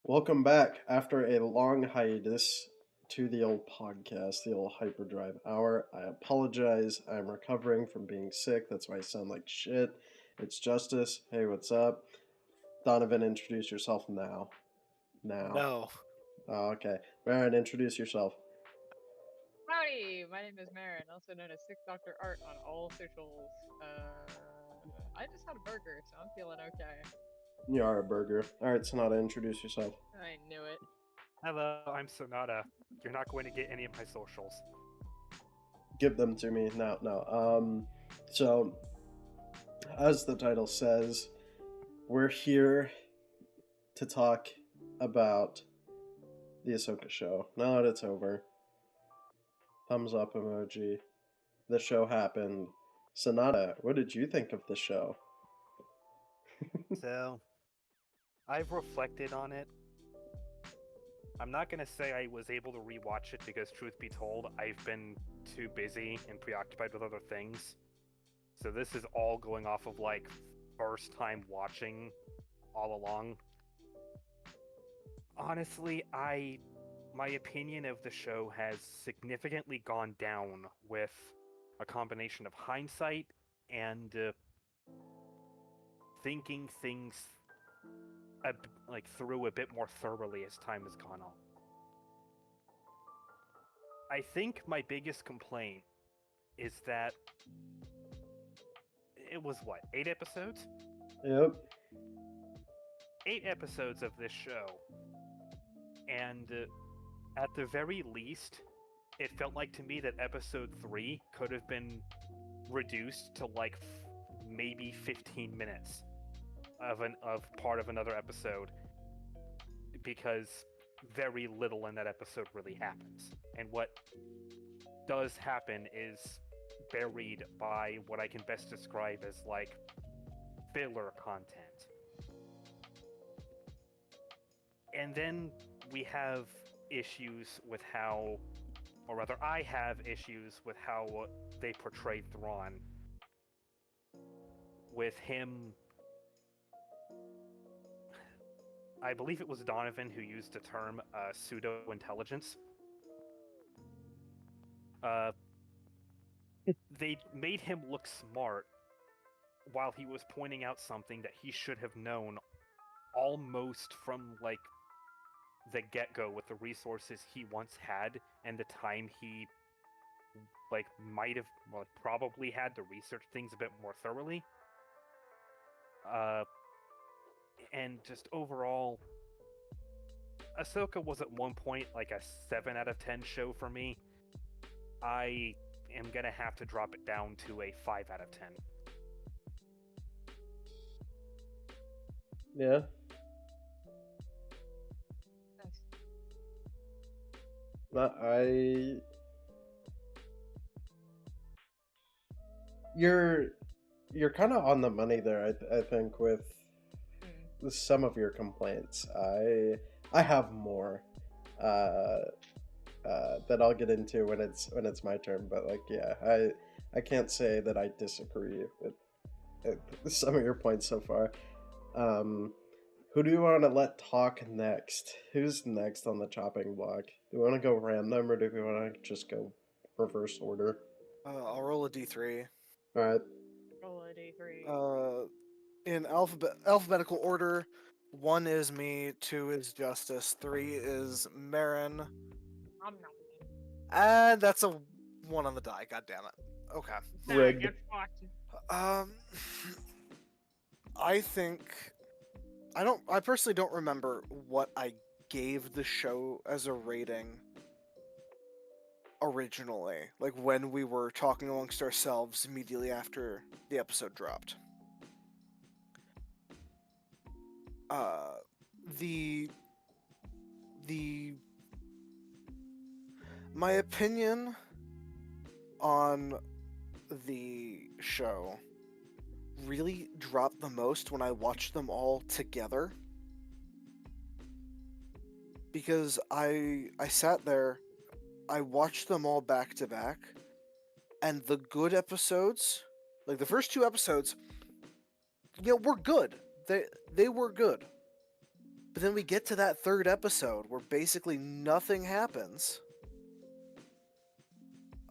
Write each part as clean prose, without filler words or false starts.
Welcome back after a long hiatus to the old podcast, the old Hyperdrive Hour. I apologize. I'm recovering from being sick. That's why I sound like shit. It's Justice. Hey, what's up? Donovan, introduce yourself now. Now. No. Oh, okay. Baron, introduce yourself. Howdy, my name is Marin, also known as Sick Doctor Art on all socials. I just had a burger, so I'm feeling okay. You are a burger. Alright, Sonata, introduce yourself. I knew it. Hello, I'm Sonata. You're not going to get any of my socials. Give them to me. No, no. So, as the title says, we're here to talk about the Ahsoka show. Now that it's over, thumbs up emoji. The show happened. Sonata, what did you think of the show? So, I've reflected on it. I'm not going to say I was able to rewatch it because, truth be told, I've been too busy and preoccupied with other things. So, this is all going off of like first time watching all along. Honestly, my opinion of the show has significantly gone down with a combination of hindsight and thinking things through a bit more thoroughly as time has gone on. I think my biggest complaint is that it was what, 8 episodes? Yep. 8 episodes of this show, and at the very least, it felt like to me that episode 3 could have been reduced to like maybe 15 minutes of part of another episode, because very little in that episode really happens, and what does happen is buried by what I can best describe as like filler content. And then we have issues with how, or rather I have issues with how they portray Thrawn, with him. I believe it was Donovan who used the term pseudo-intelligence. They made him look smart while he was pointing out something that he should have known almost from like the get-go, with the resources he once had and the time he like might have, well, probably had to research things a bit more thoroughly. And just overall, Ahsoka was at one point like a 7 out of 10 show for me. I am gonna have to drop it down to a 5 out of 10. Yeah. Nice. I. You're kind of on the money there. I think with some of your complaints. I have more. That I'll get into when it's my turn. But like, yeah, I can't say that I disagree with some of your points so far. Who do you want to let talk next? Who's next on the chopping block? Do we want to go random or do we want to just go reverse order? I'll roll a d3. All right. Roll a d3. In alphabetical order, 1 is me, 2 is Justice, 3 is Marin, I'm not. and that's a 1 on the die. God damn it. Okay. Rigged. Get fucked. Um, I think I personally don't remember what I gave the show as a rating originally, like when we were talking amongst ourselves immediately after the episode dropped. The my opinion on the show really dropped the most when I watched them all together, because I sat there, I watched them all back to back, and the good episodes, like the first 2 episodes, were good. They were good. But then we get to that third episode where basically nothing happens.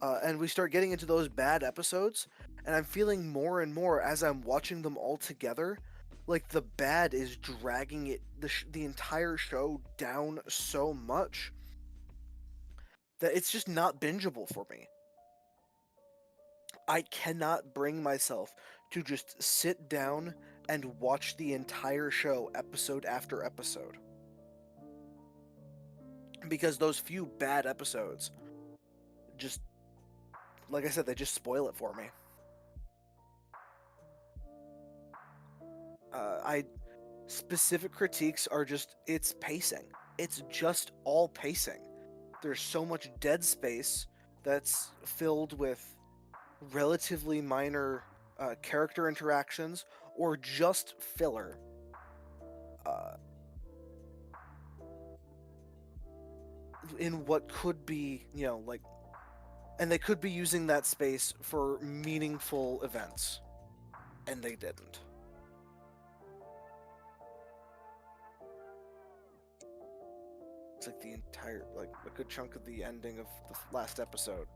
And we start getting into those bad episodes, and I'm feeling more and more as I'm watching them all together, like the bad is dragging the entire show down so much that it's just not bingeable for me. I cannot bring myself to just sit down and watch the entire show episode after episode. Because those few bad episodes just, like I said, they just spoil it for me. Specific critiques are just, it's pacing. It's just all pacing. There's so much dead space that's filled with relatively minor character interactions or just filler. In what could be, like, and they could be using that space for meaningful events, and they didn't. It's like the entire, like, a good chunk of the ending of the last episode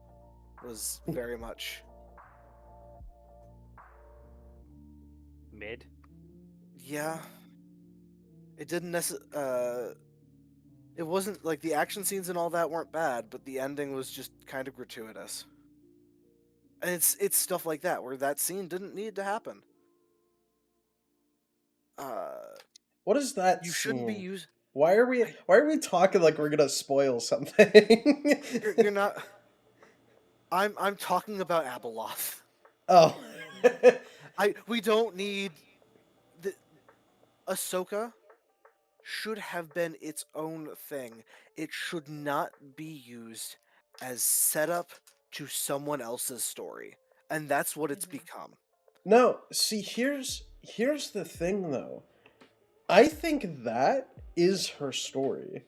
was very much Mid. yeah. It didn't it wasn't like the action scenes and all that weren't bad, but the ending was just kind of gratuitous. And it's stuff like that where that scene didn't need to happen. What is that You scene? shouldn't be using. Why are we talking like we're gonna spoil something? You're not. I'm talking about Abeloth. Oh. We don't need the Ahsoka should have been its own thing. It should not be used as setup to someone else's story. And that's what it's become. No, see, here's the thing though. I think that is her story.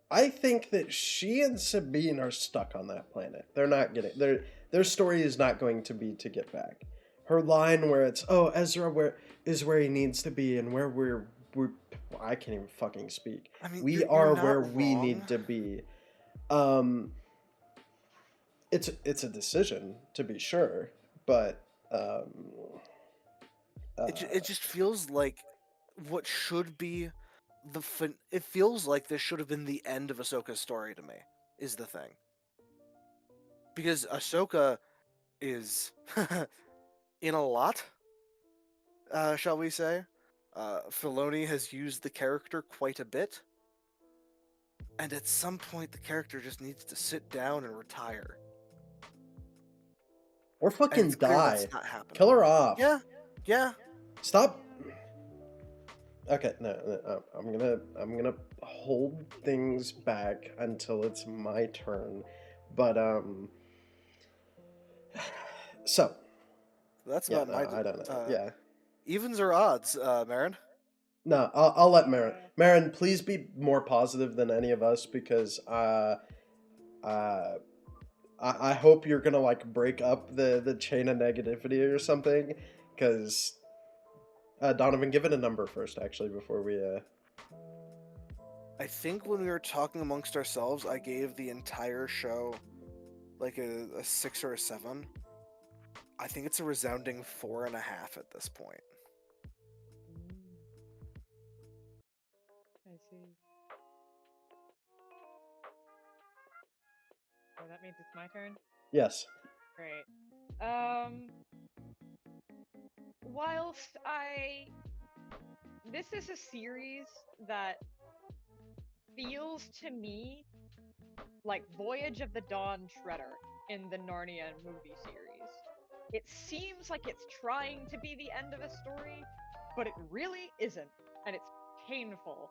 I think that she and Sabine are stuck on that planet. They're not getting their story is not going to be to get back. Her line where it's, "Oh, Ezra is where he needs to be and where we're I can't even fucking speak. I mean, we you're are not where we wrong. need to be." It's a decision to be sure, but it just feels like what should be it feels like this should have been the end of Ahsoka's story to me, is the thing. Because Ahsoka is in a lot, shall we say. Filoni has used the character quite a bit. And at some point, the character just needs to sit down and retire. or fucking die. Not happening. Kill her off. Yeah. Stop. Okay, no, I'm gonna hold things back until it's my turn, but so That's yeah, not no, my. I don't know. Yeah, Evens or odds, Marin? no, I'll let Marin. Marin, please be more positive than any of us because I hope you're gonna like break up the chain of negativity or something, because Donovan, give it a number first, actually, before we I think when we were talking amongst ourselves, I gave the entire show like a 6 or a 7. I think it's a resounding 4.5 at this point. I see. Oh, that means it's my turn? yes. Great. Whilst this is a series that feels to me like Voyage of the Dawn Shredder in the Narnia movie series. It seems like it's trying to be the end of a story, but it really isn't, and it's painful.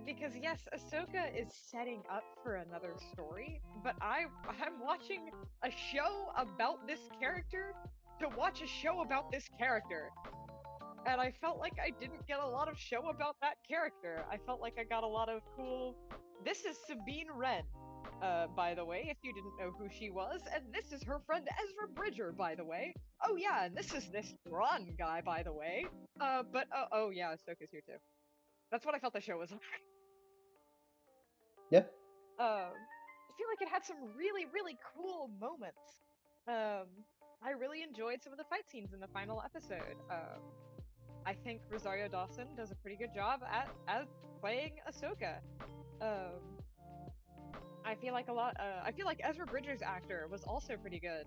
Because yes, Ahsoka is setting up for another story, but I'm watching a show about this character to watch a show about this character. And I felt like I didn't get a lot of show about that character. I felt like I got a lot of cool, this is Sabine Wren. by the way, if you didn't know who she was, and this is her friend Ezra Bridger, by the way. Oh yeah, and this is this Thrawn guy, by the way. But oh yeah, Ahsoka's here too. That's what I felt the show was like. Yeah. I feel like it had some really, really cool moments. I really enjoyed some of the fight scenes in the final episode. I think Rosario Dawson does a pretty good job at playing Ahsoka. I feel like I feel like Ezra Bridger's actor was also pretty good.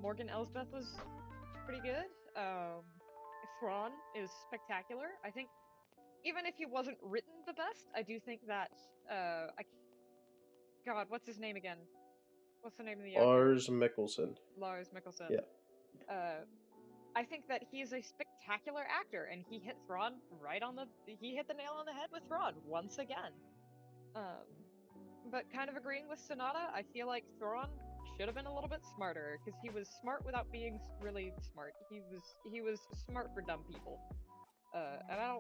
Morgan Elsbeth was pretty good. Thrawn is spectacular. I think even if he wasn't written the best, I do think that God, what's his name again? What's the name of the actor? Lars Mikkelsen. Lars Mikkelsen. Yeah. I think that he's a spectacular actor, and he hit Thrawn he hit the nail on the head with Thrawn once again. But kind of agreeing with Sonata, I feel like Thrawn should have been a little bit smarter, because he was smart without being really smart. He was smart for dumb people. And I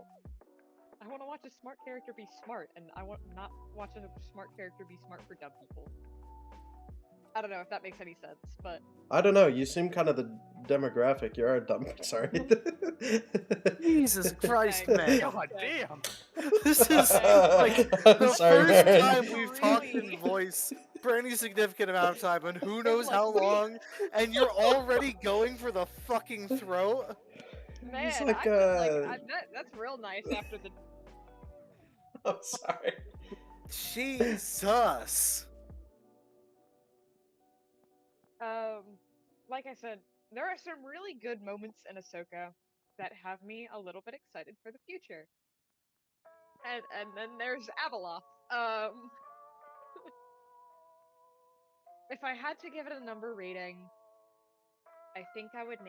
want to watch a smart character be smart, and I want not watch a smart character be smart for dumb people. I don't know if that makes any sense, but I don't know. You seem kind of the demographic. You're a dumb. Sorry. Jesus Christ, Okay. man! God damn! This is like the Sorry, first man. time we've talked Really? in voice for any significant amount of time, and who knows Like, how we- long, and you're already going for the fucking throat. man, It's like, that's real nice after the. I'm sorry. Jesus. Like I said, there are some really good moments in Ahsoka that have me a little bit excited for the future. And then there's Abeloth. If I had to give it a number rating, I think I would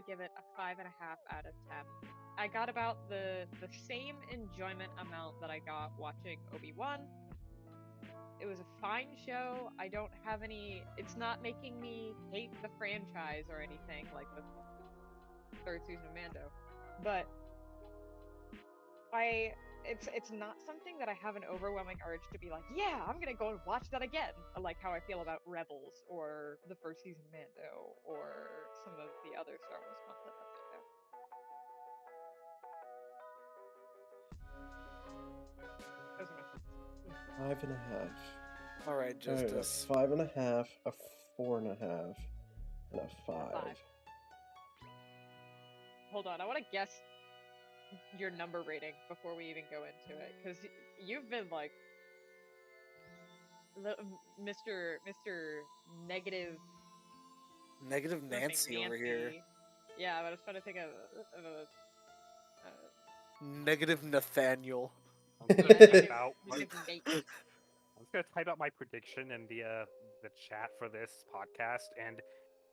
give it a 5.5 out of 10. I got about the same enjoyment amount that I got watching Obi-Wan. It was a fine show. I don't have it's not making me hate the franchise or anything like the third season of Mando. But it's not something that I have an overwhelming urge to be like, yeah, I'm gonna go and watch that again. Like how I feel about Rebels or the first season of Mando or some of the other Star Wars content that's out there. Those are my thoughts. 5.5. All right, Alright, a Justice. 5.5, a 4.5, and a 5. Hold on, I want to guess your number rating before we even go into it, because you've been like Mr. Negative Negative something Nancy over here. Yeah, but I was trying to think of Negative Nathaniel. I'm gonna Yeah, type out. Negative Nate. I'm just gonna type out my prediction in the chat for this podcast, and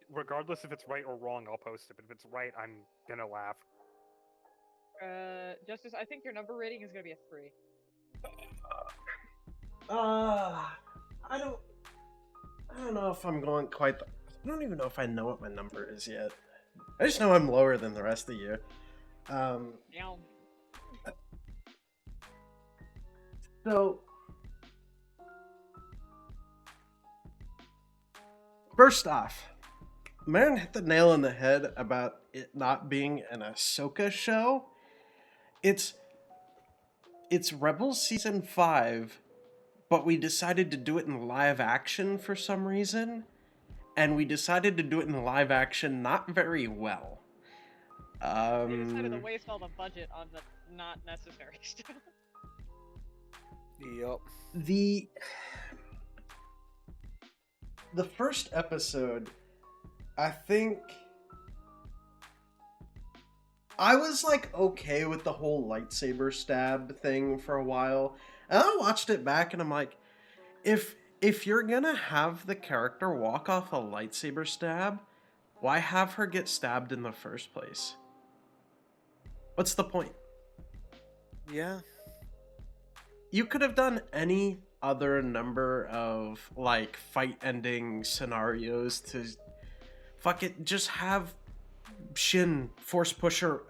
regardless if it's right or wrong, I'll post it. But if it's right, I'm gonna laugh. Justice, I think your number rating is gonna be a 3. I don't know if I'm going quite. I don't even know if I know what my number is yet. I just know I'm lower than the rest of you. Yeah. So, first off, Marin hit the nail on the head about it not being an Ahsoka show. It's Rebels Season 5, but we decided to do it in live action for some reason, and we decided to do it in live action not very well. They decided to waste all the budget on the not necessary stuff. Yep. The first episode, I think I was like okay with the whole lightsaber stab thing for a while. And I watched it back and I'm like, if you're gonna have the character walk off a lightsaber stab, why have her get stabbed in the first place? What's the point? Yeah. You could have done any other number of like fight ending scenarios to fuck it, just have Shin force push her,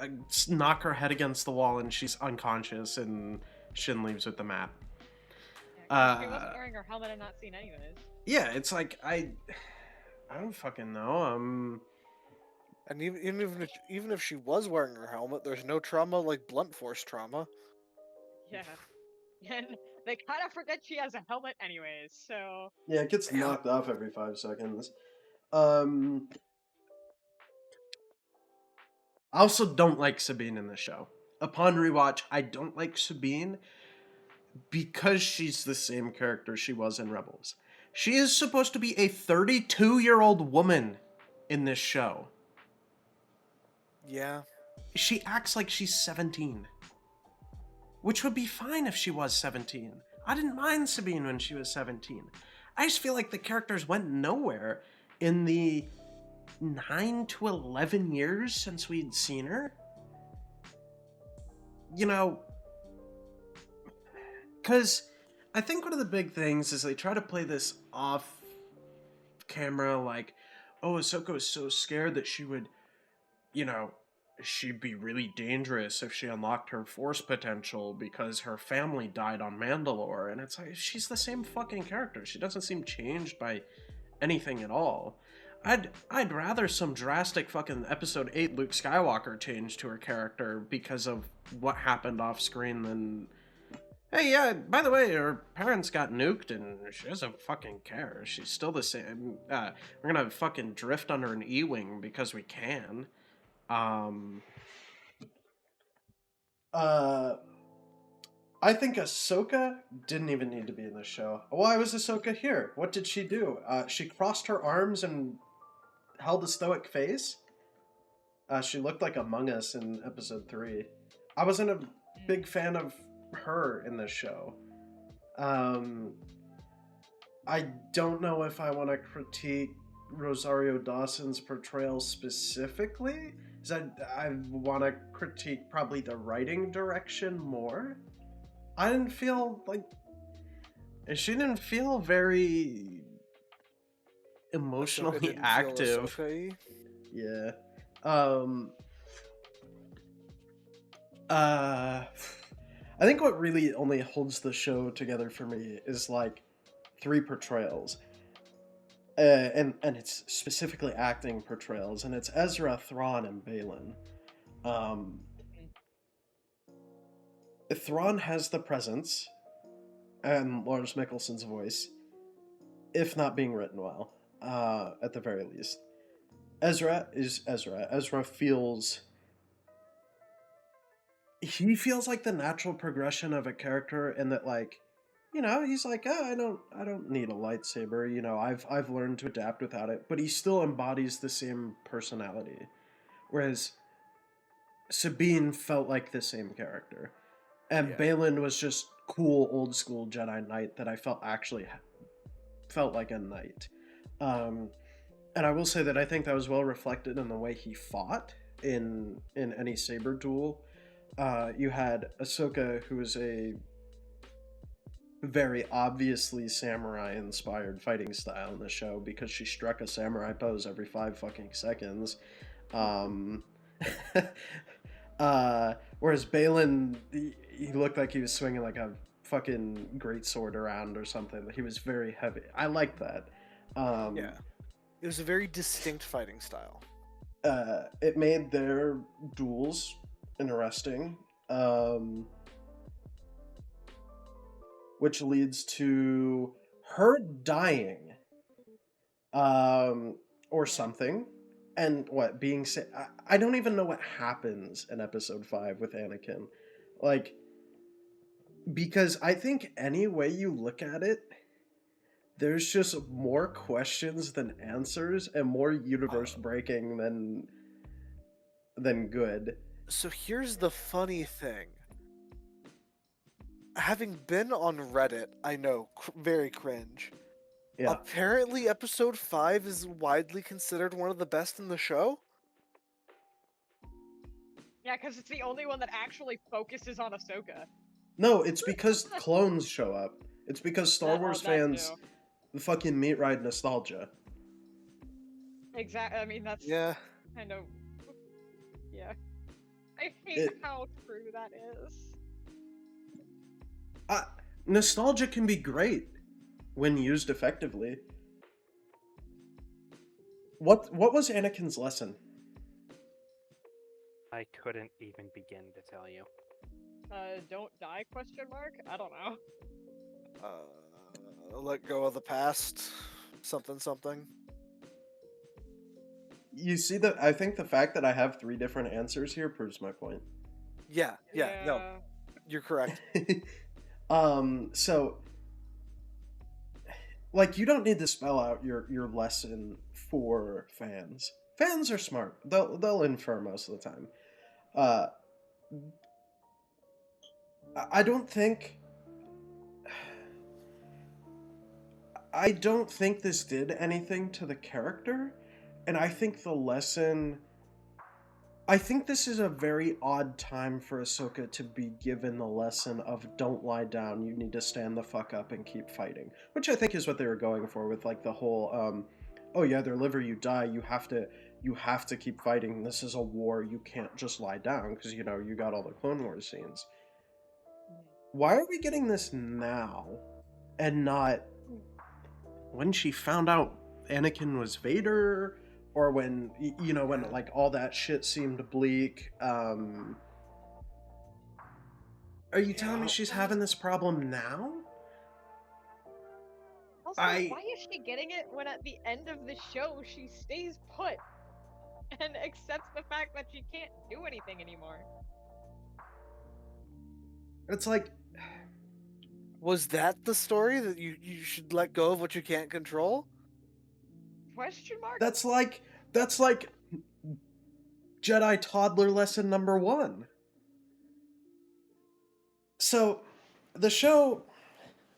knock her head against the wall and she's unconscious and Shin leaves with the map. She wasn't wearing her helmet in that scene anyways. Yeah, it's like I don't fucking know. And even if she was wearing her helmet, there's no trauma like blunt force trauma. Yeah. And they kind of forget she has a helmet anyways, so... Yeah, it gets Yeah. knocked off every 5 seconds. I also don't like Sabine in the show. Upon rewatch, I don't like Sabine because she's the same character she was in Rebels. She is supposed to be a 32-year-old woman in this show. Yeah. She acts like she's 17. Which would be fine if she was 17. I didn't mind Sabine when she was 17. I just feel like the characters went nowhere in the 9 to 11 years since we'd seen her. You know, because I think one of the big things is they try to play this off camera like, oh, Ahsoka was so scared that she would, you know, she'd be really dangerous if she unlocked her force potential because her family died on Mandalore. And it's like, she's the same fucking character. She doesn't seem changed by anything at all. I'd rather some drastic fucking episode 8 Luke Skywalker change to her character because of what happened off screen than, hey, yeah, by the way, her parents got nuked and she doesn't fucking care. She's still the same. We're gonna fucking drift under an E-Wing because we can. I think Ahsoka didn't even need to be in this show. Why was Ahsoka here? What did she do? She crossed her arms and held a stoic face. She looked like Among Us in episode 3. I wasn't a big fan of her in this show. I don't know if I want to critique Rosario Dawson's portrayal specifically. I want to critique probably the writing direction more. I didn't feel like... She didn't feel very emotionally Ahsoka didn't feel active. Ahsoka-y. Yeah. I think what really only holds the show together for me is like 3 portrayals. And it's specifically acting portrayals, and it's Ezra, Thrawn, and Balin. Thrawn has the presence and Lawrence Mickelson's voice, if not being written well, at the very least. Ezra is Ezra. Ezra feels... He feels like the natural progression of a character in that, like, you know, he's like, oh, I don't need a lightsaber. You know, I've learned to adapt without it, but he still embodies the same personality. Whereas Sabine felt like the same character, and Yeah. Balin was just cool old school Jedi Knight that I felt actually felt like a knight. And I will say that I think that was well reflected in the way he fought in any saber duel. You had Ahsoka, who was a very obviously samurai-inspired fighting style in the show because she struck a samurai pose every 5 fucking seconds. Whereas Balin, he looked like he was swinging like a fucking greatsword around or something. He was very heavy. I like that. Yeah. It was a very distinct fighting style. It made their duels interesting. Which leads to her dying, or something, and what being I don't even know what happens in episode 5 with Anakin, like, because I think any way you look at it, there's just more questions than answers and more universe breaking than good. So here's the funny thing. Having been on Reddit, I know, very cringe. Yeah. Apparently, episode 5 is widely considered one of the best in the show. Yeah, because it's the only one that actually focuses on Ahsoka. No, it's because clones show up. It's because Star Wars fans fucking meat ride nostalgia. Exactly. I mean, that's kind of... Yeah. I hate how true that is. nostalgia can be great when used effectively. What was Anakin's lesson? I couldn't even begin to tell you. Don't die? Question mark. I don't know. Let go of the past. Something, something. You see that? I think the fact that I have 3 different answers here proves my point. Yeah, no, you're correct. So, like, you don't need to spell out your lesson for fans. Fans are smart. They'll infer most of the time. Uh, I don't think. I don't think this did anything to the character, and I think the lesson. I think this is a very odd time for Ahsoka to be given the lesson of don't lie down, you need to stand the fuck up and keep fighting. Which I think is what they were going for with like the whole oh yeah, either live or you die, you have to keep fighting. This is a war, you can't just lie down because you got all the Clone Wars scenes. Why are we getting this now and not when she found out Anakin was Vader? Or when when like all that shit seemed bleak. Are you telling me she's having this problem now? Also, why is she getting it when at the end of the show she stays put and accepts the fact that she can't do anything anymore? It's like, was that the story that you should let go of what you can't control? Question mark? That's like Jedi toddler lesson number 1. So, the show,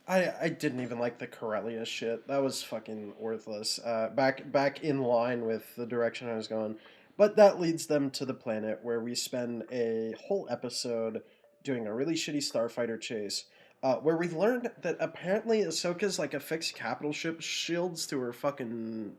I didn't even like the Corellia shit. That was fucking worthless. Back in line with the direction I was going. But that leads them to the planet where we spend a whole episode doing a really shitty starfighter chase. Where we learned that apparently Ahsoka's like affixed capital ship shields to her fucking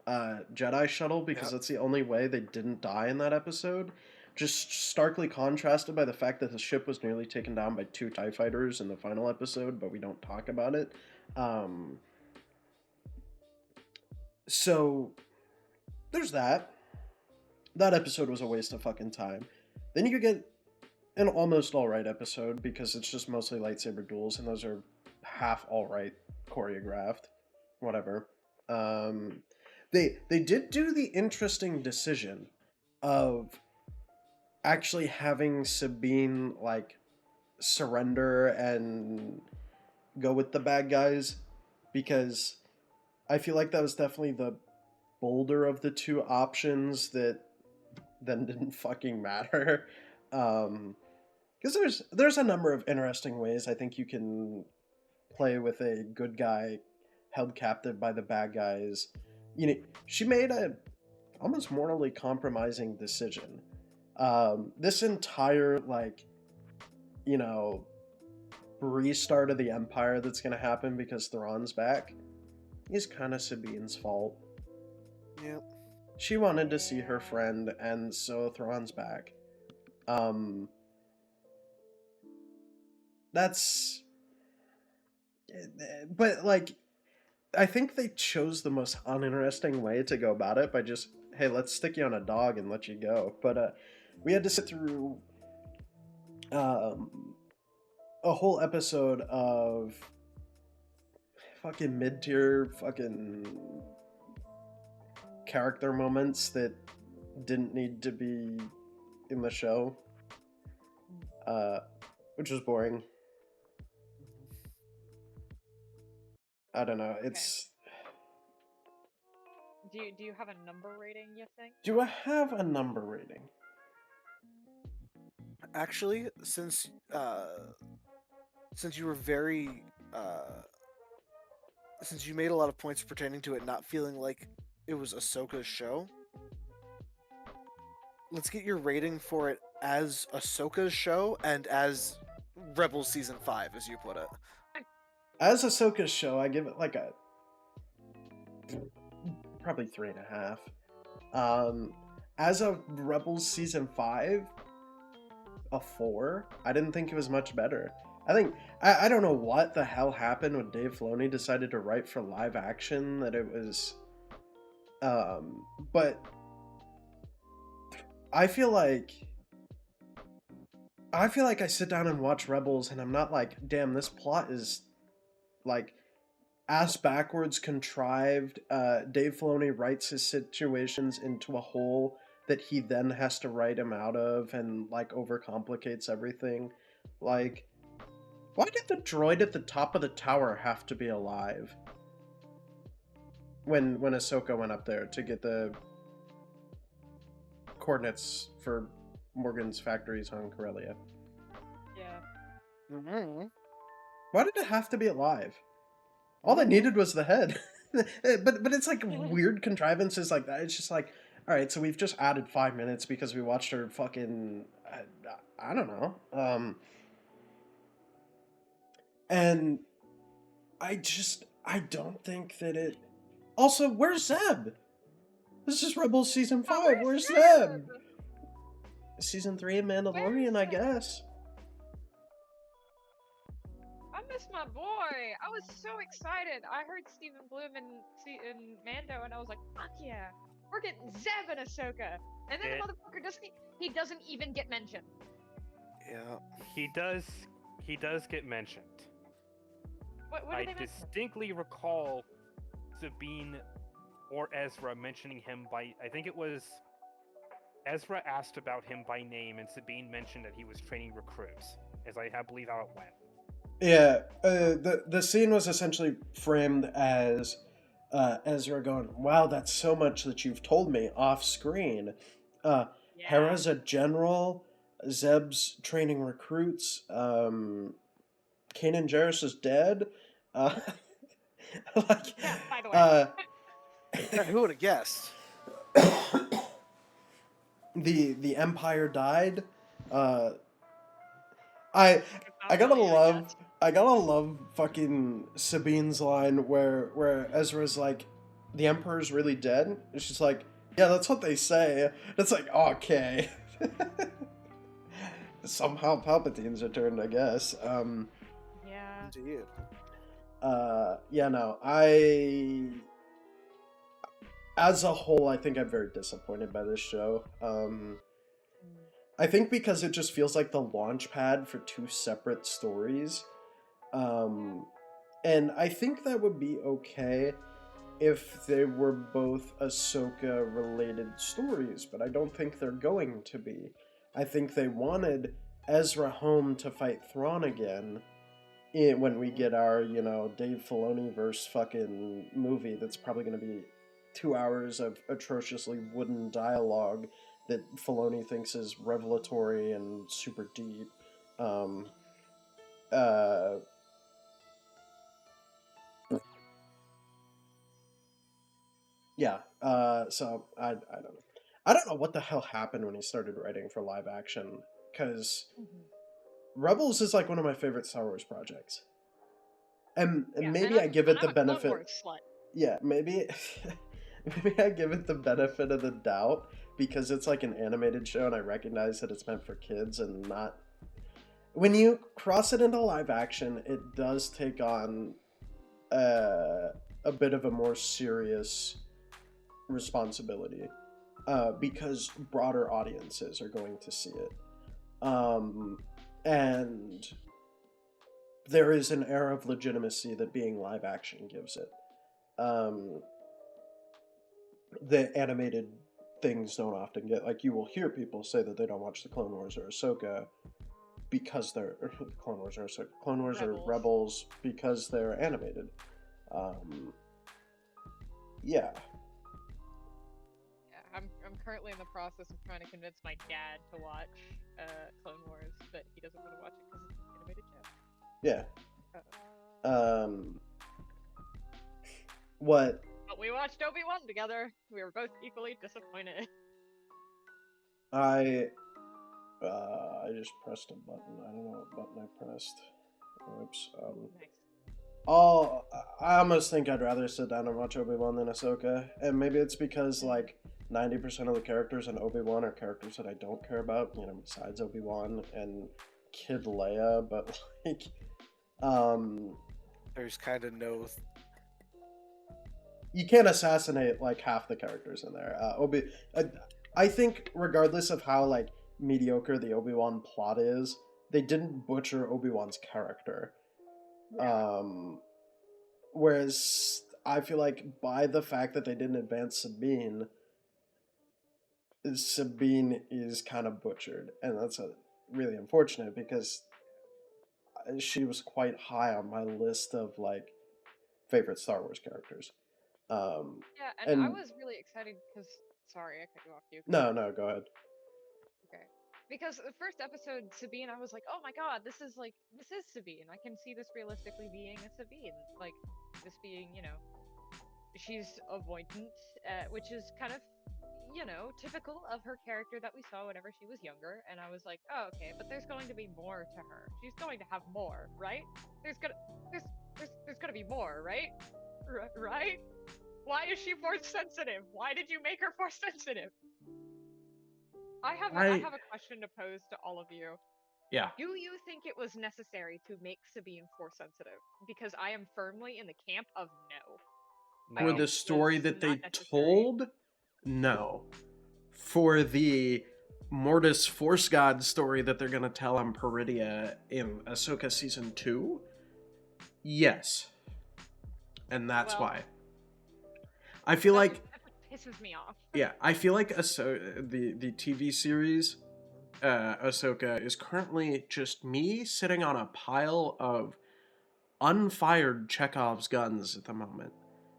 Jedi shuttle because that's the only way they didn't die in that episode. Just starkly contrasted by the fact that the ship was nearly taken down by 2 TIE fighters in the final episode, but we don't talk about it. So, there's that. That episode was a waste of fucking time. Then you get an almost alright episode because it's just mostly lightsaber duels, and those are half alright choreographed. Whatever. They did do the interesting decision of actually having Sabine like surrender and go with the bad guys, because I feel like that was definitely the bolder of the 2 options that then didn't fucking matter. Because there's a number of interesting ways I think you can play with a good guy held captive by the bad guys. She made a almost morally compromising decision. This entire restart of the Empire that's gonna happen because Thrawn's back is kind of Sabine's fault. Yep. She wanted to see her friend, and so Thrawn's back. That's... But, like, I think they chose the most uninteresting way to go about it by just, hey, let's stick you on a dog and let you go. But, we had to sit through a whole episode of fucking mid-tier fucking character moments that didn't need to be in the show, which was boring. I don't know. It's. Do you have a number rating, you think? Do I have a number rating? Actually, since you were very since you made a lot of points pertaining to it not feeling like it was Ahsoka's show, let's get your rating for it as Ahsoka's show and as Rebels Season 5, as you put it. As Ahsoka's show, I give it like a probably 3.5. As a Rebels Season 5, a 4. I didn't think it was much better. I think I don't know what the hell happened when Dave Filoni decided to write for live action. That it was, but I feel like I sit down and watch Rebels, and I'm not like, damn, this plot is like ass backwards contrived. Dave Filoni writes his situations into a hole that he then has to write him out of, and like overcomplicates everything. Like, why did the droid at the top of the tower have to be alive? When Ahsoka went up there to get the coordinates for Morgan's factories on Corellia. Yeah. Mm-hmm. Why did it have to be alive? All they needed was the head. but it's like weird contrivances like that. It's just like, all right, so we've just added 5 minutes because we watched her fucking I don't know. And I don't think that it. Also, where's Zeb? This is Rebels season 5. Where's Zeb? Season 3 of Mandalorian, I guess. I miss my boy. I was so excited. I heard Stephen Bloom in Mando, and I was like, "Fuck yeah, we're getting Zeb and Ahsoka." And then the motherfucker doesn't even get mentioned. Yeah. He does get mentioned. What I did they mention? distinctly recall Sabine or Ezra mentioning him by. I think it was Ezra asked about him by name, and Sabine mentioned that he was training recruits, as I believe how it went. Yeah, the scene was essentially framed as Ezra going, "Wow, that's so much that you've told me off screen." Hera's a general. Zeb's training recruits. Kanan Jarrus is dead. Like, By the way. Who would have guessed? the Empire died. I gotta love fucking Sabine's line where Ezra's like, the Emperor's really dead. And she's like, yeah, that's what they say. And it's like, okay. Somehow Palpatine's returned, I guess. Yeah. Indeed. Yeah, no, as a whole, I think I'm very disappointed by this show. I think because it just feels like the launch pad for two separate stories. And I think that would be okay if they were both Ahsoka related stories, but I don't think they're going to be. I think they wanted Ezra home to fight Thrawn again when we get our, Dave Filoni verse fucking movie that's probably going to be 2 hours of atrociously wooden dialogue that Filoni thinks is revelatory and super deep. Yeah. So I don't know. I don't know what the hell happened when he started writing for live action, because Rebels is like one of my favorite Star Wars projects, and maybe I give it the benefit. Yeah, maybe maybe I give it the benefit of the doubt because it's like an animated show, and I recognize that it's meant for kids and not. When you cross it into live action, it does take on a bit of a more serious responsibility, because broader audiences are going to see it, and there is an air of legitimacy that being live action gives it. The animated things don't often get, like, you will hear people say that they don't watch the Clone Wars or Ahsoka because they're Clone Wars or Ahsoka, Clone Wars or Rebels because they're animated. Yeah. I'm currently in the process of trying to convince my dad to watch Clone Wars, but he doesn't want to watch it because it's an animated show. Yeah. What? But we watched Obi-Wan together. We were both equally disappointed. I just pressed a button. I don't know what button I pressed. Oops. Nice. I almost think I'd rather sit down and watch Obi-Wan than Ahsoka, and maybe it's because like 90% of the characters in Obi-Wan are characters that I don't care about, besides Obi-Wan, and Kid Leia, but like, um, There's kind of no. you can't assassinate like half the characters in there. I think regardless of how like mediocre the Obi-Wan plot is, they didn't butcher Obi-Wan's character. Whereas I feel like by the fact that they didn't advance Sabine is kind of butchered, and that's really unfortunate because she was quite high on my list of like favorite Star Wars characters. Yeah, and I and was really excited because sorry, I cut you off. You no, go ahead. okay? Because the first episode, Sabine, I was like, oh my god, this is Sabine. I can see this realistically being a Sabine, like this being, she's avoidant, which is kind of, typical of her character that we saw whenever she was younger. And I was like, oh, okay, but there's going to be more to her. She's going to have more, right? There's gonna be more, right? Right? Why is she force sensitive? Why did you make her force sensitive? I have a question to pose to all of you. Yeah. Do you think it was necessary to make Sabine force sensitive? Because I am firmly in the camp of no. For the story that they told, no. For the Mortis Force God story that they're going to tell on Peridia in Ahsoka Season 2, yes. And that's why. I feel like... That's what pisses me off. Yeah, I feel like the TV series, Ahsoka, is currently just me sitting on a pile of unfired Chekhov's guns at the moment.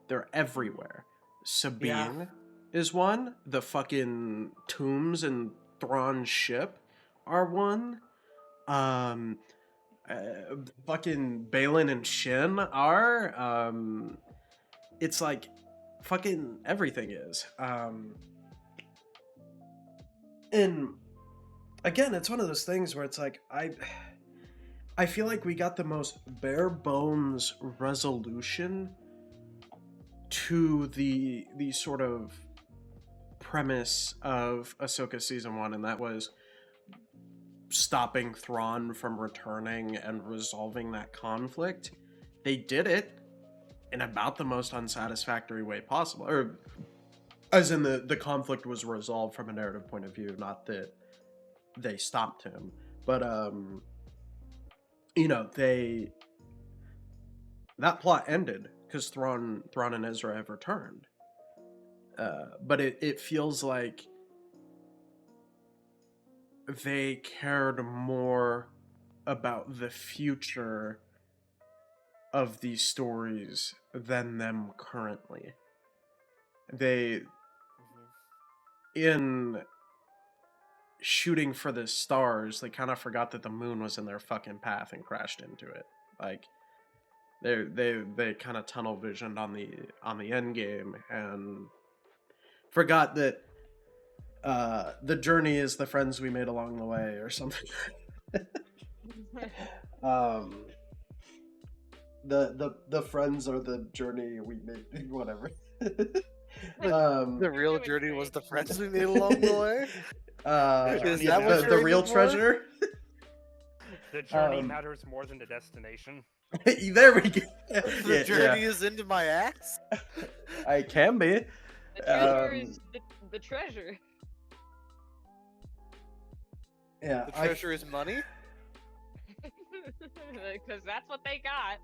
They're everywhere. Sabine is one. The fucking tombs in Thrawn's ship are one. Fucking Balin and Shin are. It's like fucking everything is. And again, it's one of those things where it's like I feel like we got the most bare bones resolution to the sort of premise of Ahsoka Season 1, and that was stopping Thrawn from returning and resolving that conflict. They did it in about the most unsatisfactory way possible. Or, as in the conflict was resolved from a narrative point of view, not that they stopped him. But, that plot ended because Thrawn and Ezra have returned. But it feels like they cared more about the future of these stories than them currently. In shooting for the stars, they kind of forgot that the moon was in their fucking path and crashed into it. Like, they kind of tunnel visioned on the end game and forgot that the journey is the friends we made along the way, or something. The friends are the journey we made, whatever. The real journey was the friends we made along the way. Is that what the real treasure? The journey matters more than the destination. There we go. The journey is into my ass. I can be. The treasure is the treasure. Yeah, The treasure is money. Because that's what they got.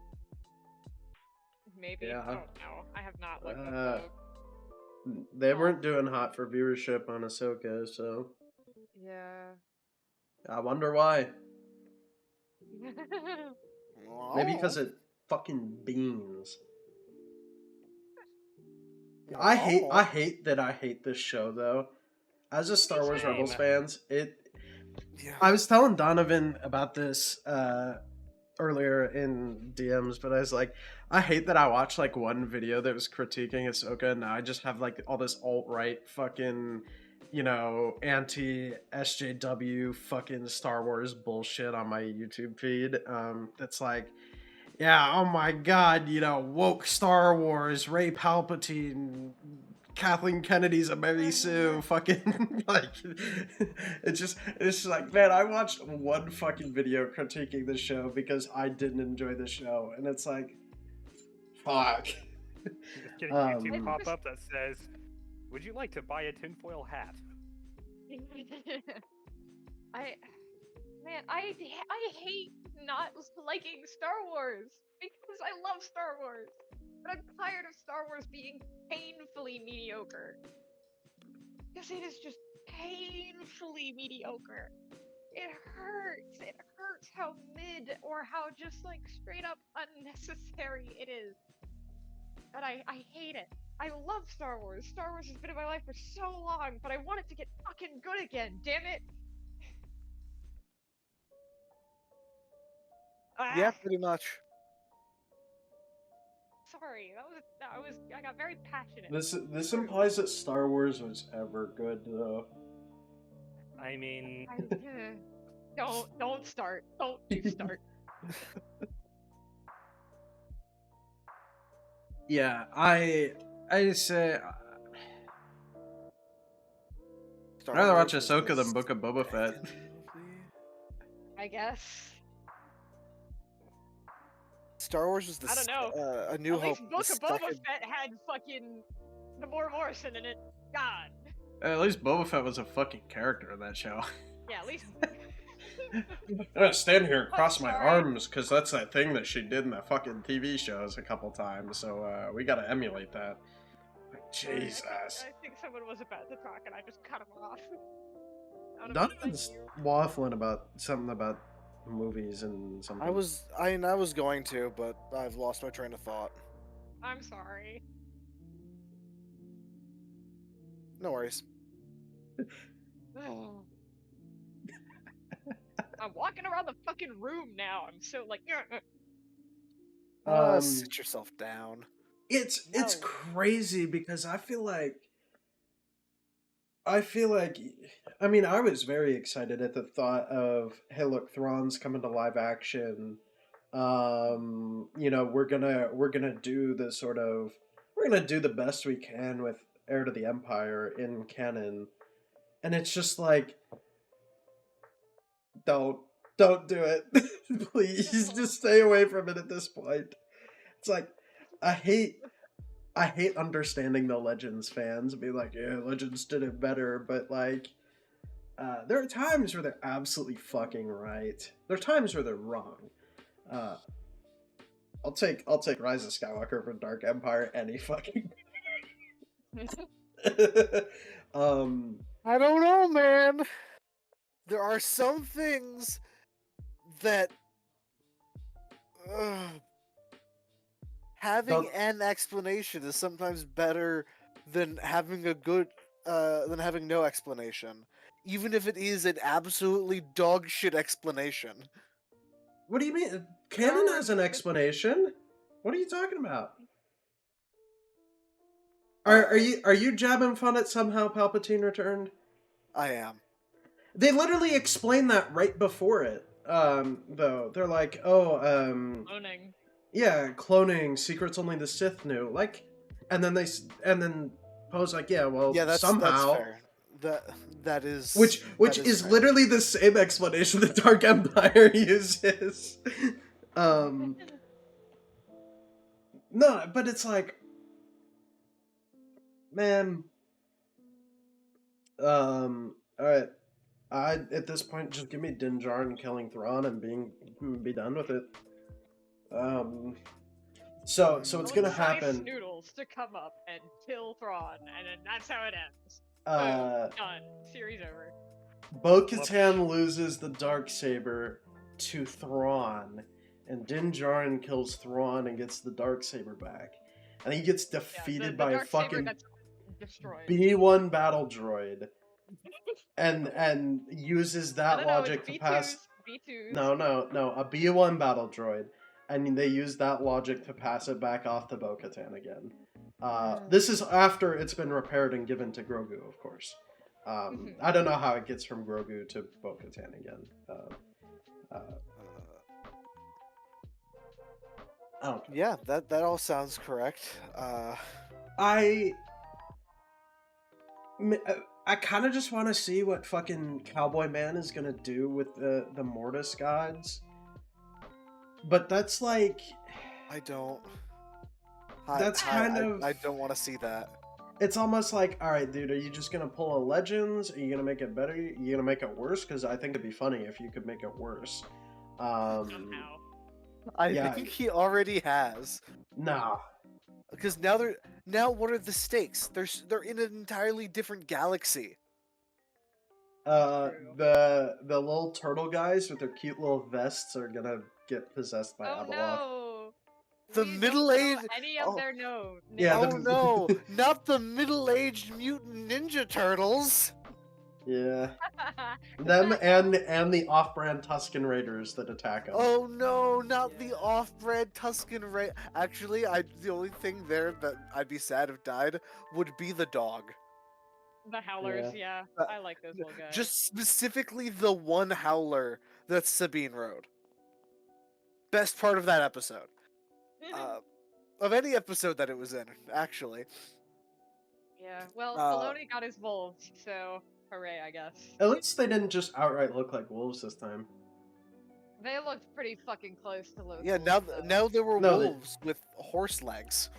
Maybe. Yeah. I don't know. I have not looked at the... They weren't doing hot for viewership on Ahsoka, so Yeah. I wonder why. Maybe because it fucking beans. I hate that I hate this show though. As a Star Wars Same. Rebels fans, Yeah. I was telling Donovan about this earlier in DMs, but I was like, I hate that I watched like one video that was critiquing Ahsoka, and now I just have like all this alt-right fucking, anti-SJW fucking Star Wars bullshit on my YouTube feed. That's like, yeah, oh my god, woke Star Wars, Rey Palpatine Kathleen Kennedy's a Mary Sue, fucking like it's just like, man, I watched one fucking video critiquing the show because I didn't enjoy the show, and it's like, fuck. Just getting Um, YouTube pop up that says, "Would you like to buy a tinfoil hat?" I hate not liking Star Wars because I love Star Wars, but I'm tired of Star Wars being painfully mediocre. Because it is just painfully mediocre. It hurts. It hurts how mid or how just like straight up unnecessary it is. And I hate it. I love Star Wars. Star Wars has been in my life for so long, but I want it to get fucking good again. Damn it. Yeah, Ah, pretty much. sorry. I got very passionate. This implies that Star Wars was ever good, though. I mean, Don't start. Don't you start. Yeah, I say Star I'd rather watch Wars was Ahsoka the than Book of Boba Fett. second movie. I guess. Star Wars was the I don't know. A New At Hope. least Book the of Boba second- Fett had fucking Namor Morrison in it. God. At least Boba Fett was a fucking character in that show. Yeah, at least. I'm gonna stand here and cross my sorry. arms because that's that thing that she did in the fucking TV shows a couple times. So we gotta emulate that. Like, Jesus. I think someone was about to talk and I just cut him off. Donovan's waffling about something about movies and something. I was going to, but I've lost my train of thought. I'm sorry. No worries. I'm walking around the fucking room now. I'm so like. Sit yourself down. It's No. crazy because I feel like I mean, I was very excited at the thought of, hey, look, Thrawn's coming to live action. You know, we're gonna do the sort of we're gonna do the best we can with Heir to the Empire in canon, and it's just like, don't do it, please, just stay away from it at this point. It's like I hate understanding the Legends fans and be like, yeah, Legends did it better, but like, there are times where they're absolutely fucking right. There are times where they're wrong. I'll take Rise of Skywalker for Dark Empire any fucking. I don't know, man. There are some things that having Don't- an explanation is sometimes better than having having no explanation, even if it is an absolutely dog shit explanation. What do you mean? Canon has an explanation. What are you talking about? Are you jabbing fun at somehow Palpatine returned? I am. They literally explain that right before it. Though they're like, oh, Cloning. yeah, cloning secrets only the Sith knew. Like, and then Poe's like, yeah, well, Yeah, that's somehow. fair. That is Which that is fair. literally the same explanation the Dark Empire uses. No, but it's like, man. All right. At this point, just give me Din Djarin killing Thrawn and be done with it. So it's Telling gonna Dice happen. Noodles to come up and kill Thrawn, and then that's how it ends. Done. Series over. Bo-Katan loses the Darksaber to Thrawn, and Din Djarin kills Thrawn and gets the Darksaber back. And he gets Yeah, defeated the by a Darksaber fucking that's destroyed. B1 battle droid, and uses I that don't know, logic it's to pass. B2s. No, a B1 battle droid, and they use that logic to pass it back off to Bo-Katan again. This is after it's been repaired and given to Grogu, of course. I don't know how it gets from Grogu to Bo-Katan again. I don't. Yeah, that all sounds correct. I I kind of just want to see what fucking Cowboy Man is gonna do with the Mortis gods. But that's like, I don't. That's kind of- I don't want to see that. it's almost like, all right, dude, are you just gonna pull a Legends? Are you gonna make it better? Are you gonna make it worse? Because I think it'd be funny if you could make it worse. Somehow. I Yeah. think he already has. Nah. Because now what are the stakes? They're in an entirely different galaxy. True. The little turtle guys with their cute little vests are gonna get possessed by Oh Abeloth. no! The We don't know middle-aged- any of oh. their names. Yeah, Oh the- no, not the middle-aged mutant ninja turtles. Yeah. Them and the off-brand Tusken Raiders that attack them. Oh no, not the off-brand Tusken Ray. Actually, the only thing there that I'd be sad if died would be the dog. The Howlers, yeah. Uh, I like those little guys. Just specifically the one howler that Sabine rode. Best part of that episode. Of any episode that it was in, actually. yeah, well, uh, Filoni got his wolves, so hooray, I guess. At least they didn't just outright look like wolves this time. They looked pretty fucking close to Loki. Yeah, now there were No, they- wolves with horse legs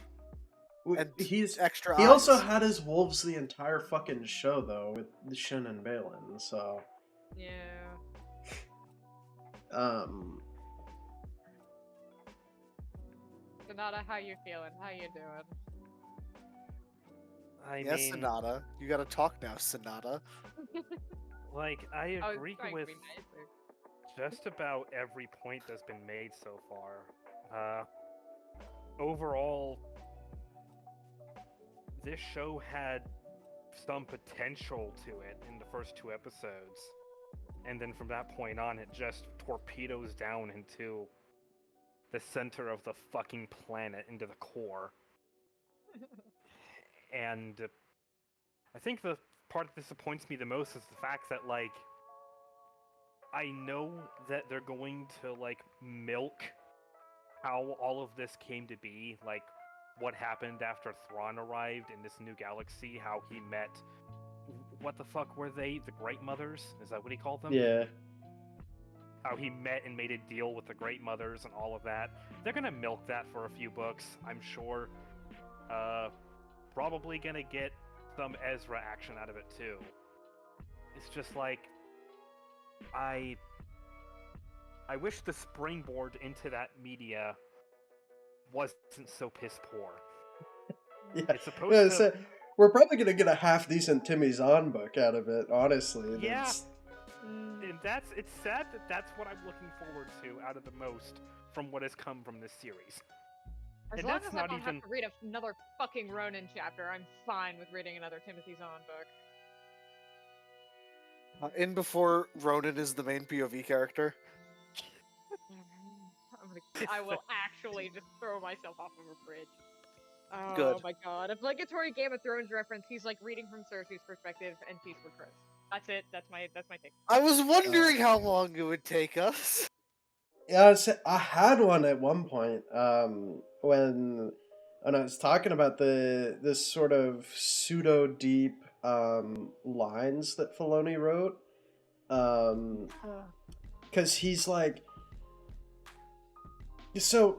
W- and He's extra he eyes. also had his wolves the entire fucking show though with Shin and Balin. So Yeah. Sonata, how you feeling? How you doing? I Yes, mean, Sonata. You gotta talk now, Sonata. like, I I was agree trying to with be nicer. just about every point that's been made so far. Overall, this show had some potential to it in the first 2 episodes. And then from that point on, it just torpedoes down into the center of the fucking planet, into the core. And I think the part that disappoints me the most is the fact that, like, I know that they're going to, like, milk how all of this came to be, like, what happened after Thrawn arrived in this new galaxy, how he met... What the fuck were they? The Great Mothers? Is that what he called them? yeah, How he met and made a deal with the Great Mothers and all of that. They're gonna milk that for a few books, I'm sure. Probably gonna get some Ezra action out of it too. It's just like... I wish the springboard into that media wasn't so piss poor. yeah. It's supposed Yeah, to... so we're probably gonna get a half decent Timmy Zahn book out of it. Honestly, Yeah. That's- And it's sad that that's what I'm looking forward to out of the most from what has come from this series. As And long that's as I not don't even- have to read another fucking Ronin chapter, I'm fine with reading another Timothy Zahn book. In before Ronan is the main POV character. I will actually just throw myself off of a bridge. Oh Good. my god. Obligatory Game of Thrones reference, he's like reading from Cersei's perspective and Peace for Chris. That's it, that's my take. I was wondering how long it would take us. Yeah, I had one at one point. When I was talking about this sort of pseudo deep lines that Filoni wrote. Because he's like, so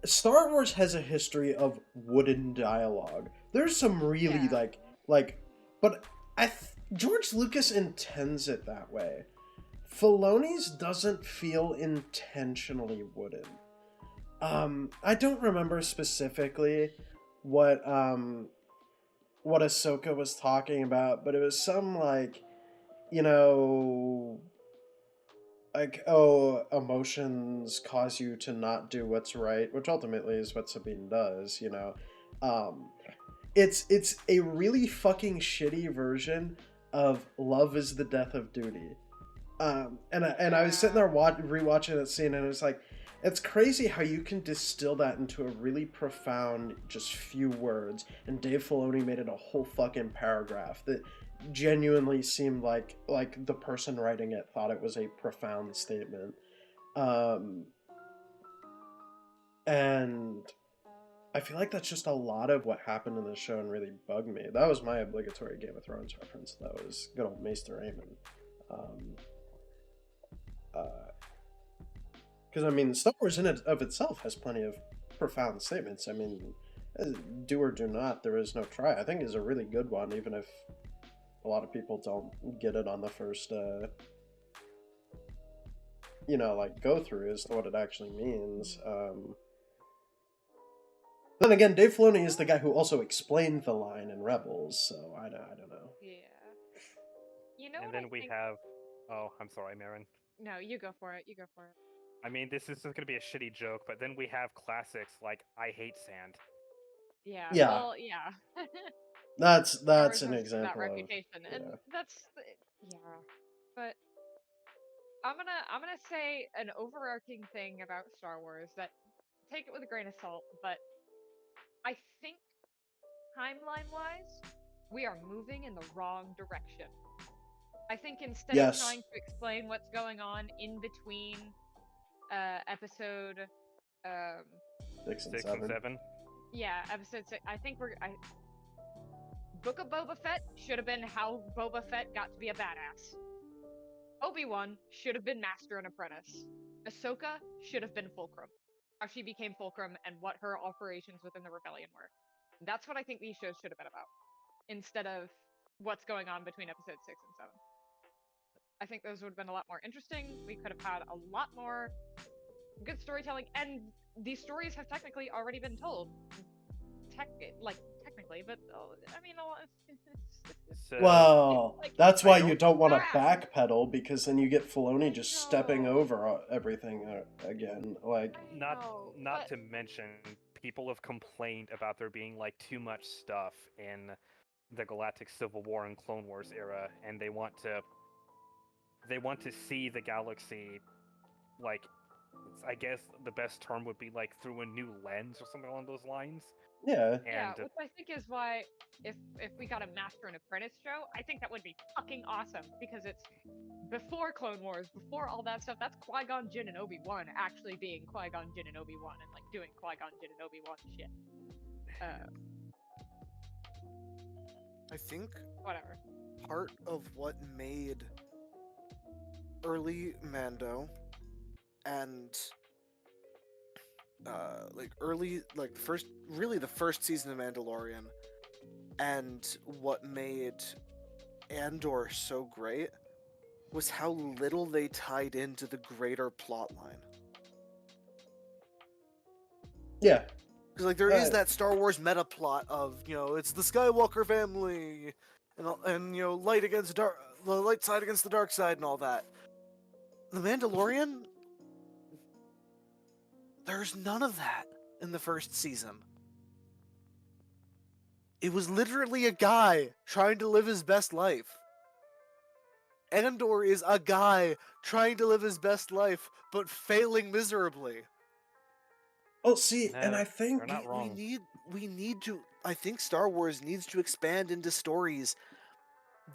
Star Wars has a history of wooden dialogue. There's some really Yeah. but George Lucas intends it that way. Filoni's doesn't feel intentionally wooden. I don't remember specifically what Ahsoka was talking about, but it was some like, you know, like, oh, emotions cause you to not do what's right, which ultimately is what Sabine does, you know. It's a really fucking shitty version of love is the death of duty. And I was sitting there rewatching that scene, and it was like, it's crazy how you can distill that into a really profound, just few words. And Dave Filoni made it a whole fucking paragraph that genuinely seemed like the person writing it thought it was a profound statement. And I feel like that's just a lot of what happened in the show and really bugged me. That was my obligatory Game of Thrones reference. That was good old Maester Aemon. Because I mean, Star Wars in and of itself has plenty of profound statements. I mean, do or do not, there is no try. I think is a really good one, even if a lot of people don't get it on the first, like go through as to what it actually means. Then again, Dave Filoni is the guy who also explained the line in Rebels, so I don't know. Yeah. You know And what then I we think? have. Oh, I'm sorry, Marin. No, you go for it. You go for it. I mean, this is going to be a shitty joke, but then we have classics like "I Hate Sand." Yeah. Yeah. Well, yeah. That's Star Wars an has that example of reputation, and yeah. yeah. But I'm gonna say an overarching thing about Star Wars that take it with a grain of salt, but I think timeline wise, we are moving in the wrong direction. I think instead of Yes. trying to explain what's going on in between episode 6 and 6 and 7. 7. yeah, episode 6, I think Book of Boba Fett should have been how Boba Fett got to be a badass. Obi-Wan should have been Master and Apprentice. Ahsoka should have been Fulcrum. How she became Fulcrum and what her operations within the rebellion were. That's what I think these shows should have been about. Instead of what's going on between episodes 6 and 7. I think those would have been a lot more interesting. We could have had a lot more good storytelling, and these stories have technically already been told. Technically, but I mean, So Well, like, that's I why don't- you don't want to Ah! backpedal, because then you get Filoni I just stepping know. over everything again. Like, not know, not but to mention, people have complained about there being like too much stuff in the Galactic Civil War and Clone Wars era, and they want to see the galaxy, like, I guess the best term would be like through a new lens or something along those lines. yeah. yeah, And which I think is why if we got a Master and Apprentice show, I think that would be fucking awesome because it's before Clone Wars, before all that stuff. That's Qui-Gon Jinn and Obi-Wan actually being Qui-Gon Jinn and Obi-Wan and like doing Qui-Gon Jinn and Obi-Wan shit. I think Whatever. part of what made early Mando and the first season of Mandalorian and what made Andor so great was how little they tied into the greater plot line. Yeah. Because like there is Right. that Star Wars meta plot of it's the Skywalker family and light against dark, the light side against the dark side and all that. The Mandalorian, there's none of that in the first season. It was literally a guy trying to live his best life. Andor is a guy trying to live his best life but failing miserably. Oh, see, and No, I think they're not wrong. We need to. I think Star Wars needs to expand into stories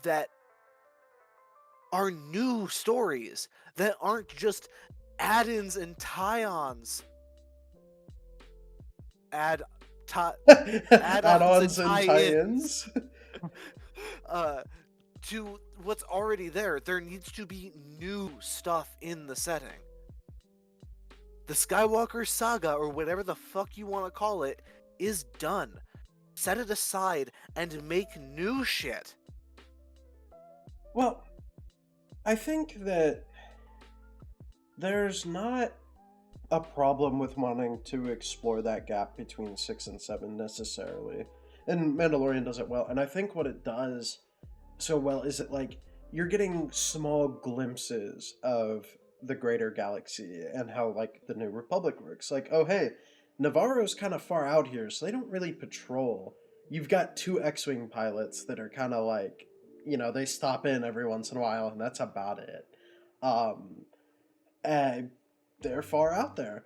that are new stories that aren't just add-ins and tie-ons. add-ons and tie-ins. To what's already there. There needs to be new stuff in the setting. The Skywalker saga, or whatever the fuck you want to call it, is done. Set it aside and make new shit. Well, I think that there's not a problem with wanting to explore that gap between 6 and 7 necessarily. And Mandalorian does it well. And I think what it does so well is that, like, you're getting small glimpses of the greater galaxy and how, like, the New Republic works. Like, oh, hey, Navarro's kind of far out here, so they don't really patrol. You've got 2 X-Wing pilots that are kind of like, they stop in every once in a while, and that's about it. And they're far out there.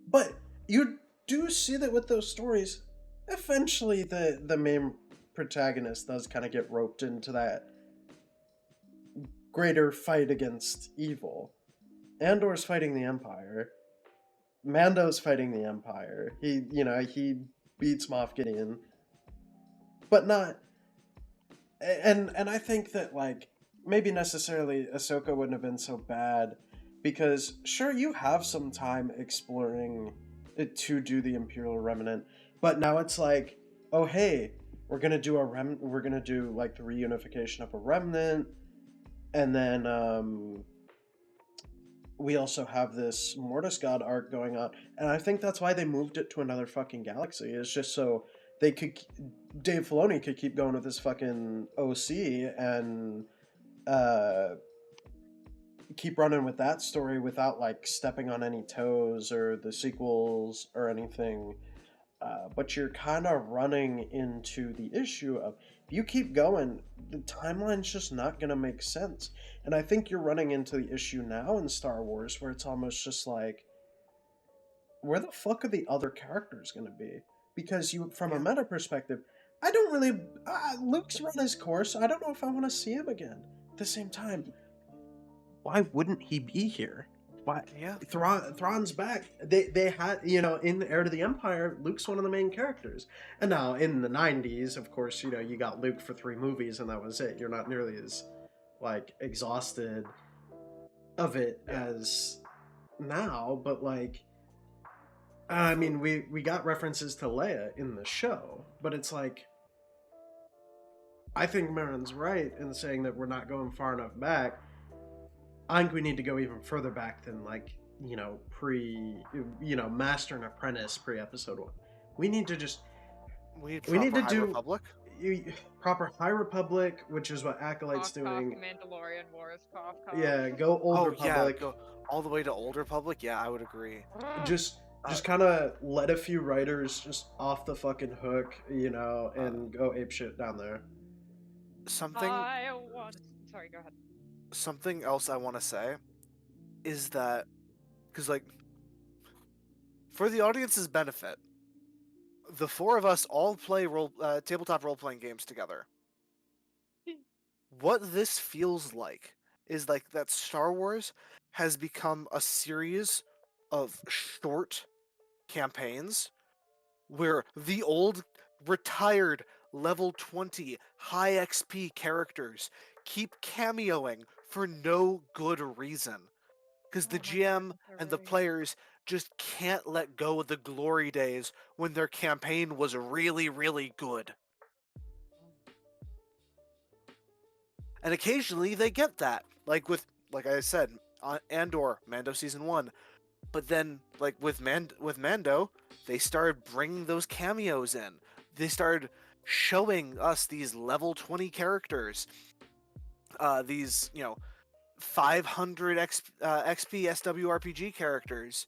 But you do see that with those stories, eventually the main protagonist does kind of get roped into that greater fight against evil. Andor's fighting the Empire. Mando's fighting the Empire. He beats Moff Gideon, but not. And I think that like maybe necessarily Ahsoka wouldn't have been so bad because sure you have some time exploring it to do the Imperial Remnant, but now it's like, oh hey, we're gonna do like the reunification of a remnant, and then we also have this Mortis God arc going on, and I think that's why they moved it to another fucking galaxy. It's just so they could, Dave Filoni could keep going with this fucking OC and uh, keep running with that story without like stepping on any toes or the sequels or anything. But you're kind of running into the issue of if you keep going, the timeline's just not going to make sense. And I think you're running into the issue now in Star Wars where it's almost just like, where the fuck are the other characters going to be? Because from a meta perspective, I don't really. Luke's run his course. I don't know if I want to see him again. At the same time, why wouldn't he be here? Why? Yeah. Thrawn's back. They had, in Heir to the Empire, Luke's one of the main characters. And now in the 90s, of course, you got Luke for 3 movies and that was it. You're not nearly as like exhausted of it as now, but like I mean, we got references to Leia in the show, but it's like I think Marin's right in saying that we're not going far enough back. I think we need to go even further back than like, Master and Apprentice pre episode 1. We need to just We we need to High do Republic. proper High Republic, which is what Acolyte's Koff, doing. Mandalorian Wars, Koff. Yeah, go Old Republic. Go all the way to Old Republic. Yeah, I would agree. Just kind of let a few writers just off the fucking hook, and go apeshit down there. Something Sorry, go ahead. something else I want to say is that because like for the audience's benefit, the 4 of us all play tabletop role-playing games together. What this feels like is like that Star Wars has become a series of short campaigns where the old retired level 20 high XP characters keep cameoing for no good reason. Because the GM and the players just can't let go of the glory days when their campaign was really, really good. And occasionally they get that. Like I said, on Andor, Mando Season 1. But then, like with Mando, they started bringing those cameos in. They started showing us these level 20 characters. These, 500 XP SWRPG characters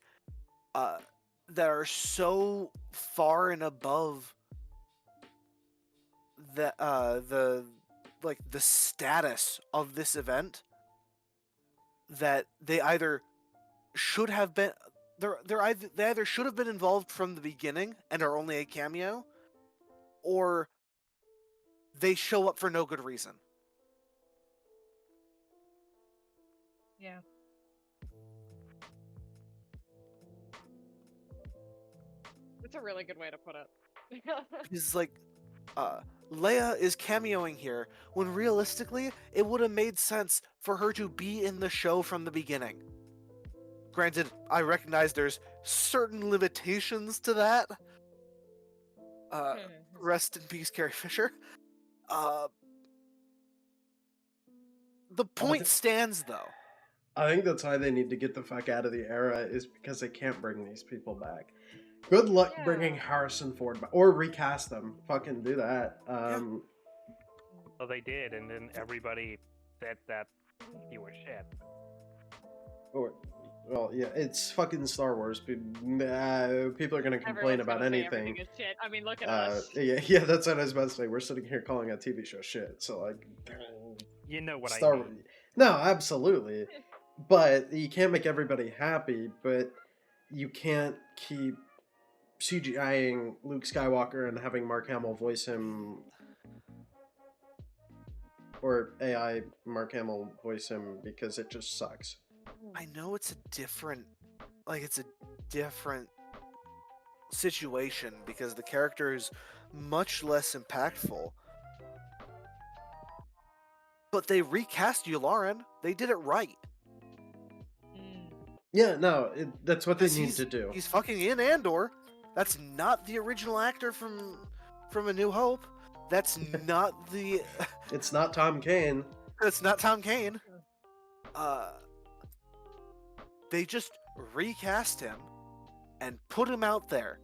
that are so far and above the status of this event that they either should have been they either should have been involved from the beginning and are only a cameo, or they show up for no good reason. Yeah. That's a really good way to put it. It's like Leia is cameoing here when realistically it would have made sense for her to be in the show from the beginning. Granted, I recognize there's certain limitations to that. Rest in peace, Carrie Fisher. The point stands, though. I think that's why they need to get the fuck out of the era, is because they can't bring these people back. Good luck bringing Harrison Ford back, or recast them. Fucking do that. Well, they did, and then everybody said that he was shit. Well, yeah, it's fucking Star Wars. People are gonna complain about anything. Is shit. I mean, look at us. Yeah, that's what I was about to say. We're sitting here calling a TV show shit. So like, you know what Star I mean? No, absolutely. But you can't make everybody happy. But you can't keep CGIing Luke Skywalker and having Mark Hamill voice him, or AI Mark Hamill voice him, because it just sucks. I know it's a different, like it's a different situation because the character is much less impactful. But they recast Yularen. They did it right. Mm. Yeah, no, that's what they Because need to do. He's fucking in Andor. That's not the original actor from A New Hope. That's not the. It's not Tom Kane. That's not Tom Kane. They just recast him and put him out there.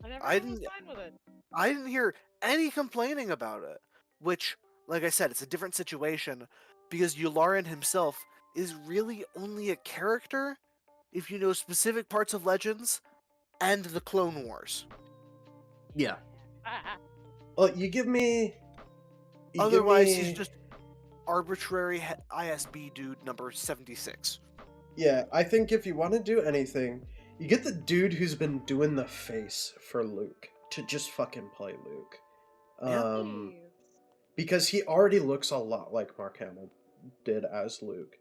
And I everyone was didn't- fine with it. I didn't hear any complaining about it. Which, like I said, it's a different situation because Yularen himself is really only a character if you know specific parts of Legends and the Clone Wars. Yeah. Ah, Well, you give me. Otherwise, he's just arbitrary ISB dude number 76. Yeah, I think if you want to do anything, you get the dude who's been doing the face for Luke to just fucking play Luke. Yeah. please. Because he already looks a lot like Mark Hamill did as Luke.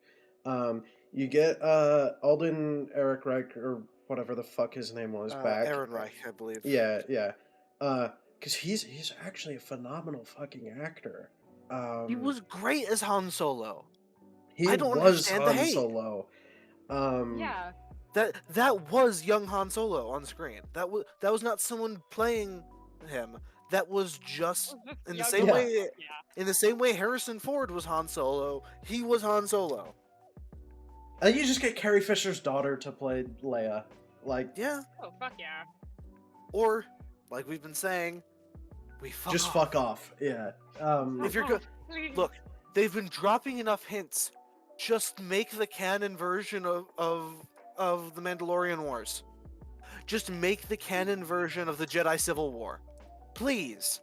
You get Alden Eric Reich or whatever the fuck his name was back. Aaron Reich, I believe. Yeah. Because he's actually a phenomenal fucking actor. He was great as Han Solo. He I don't was understand the Han hate. Solo. Yeah. That was young Han Solo on screen. That was not someone playing him. That was just in the Young same Yeah. way. Yeah. In the same way Harrison Ford was Han Solo, he was Han Solo. And you just get Carrie Fisher's daughter to play Leia. Like, Yeah. Oh, fuck yeah. Or, like we've been saying, we fuck just off. fuck off. Yeah. If you're good, Please. look, they've been dropping enough hints. Just make the canon version of the Mandalorian Wars. Just make the canon version of the Jedi Civil War. Please.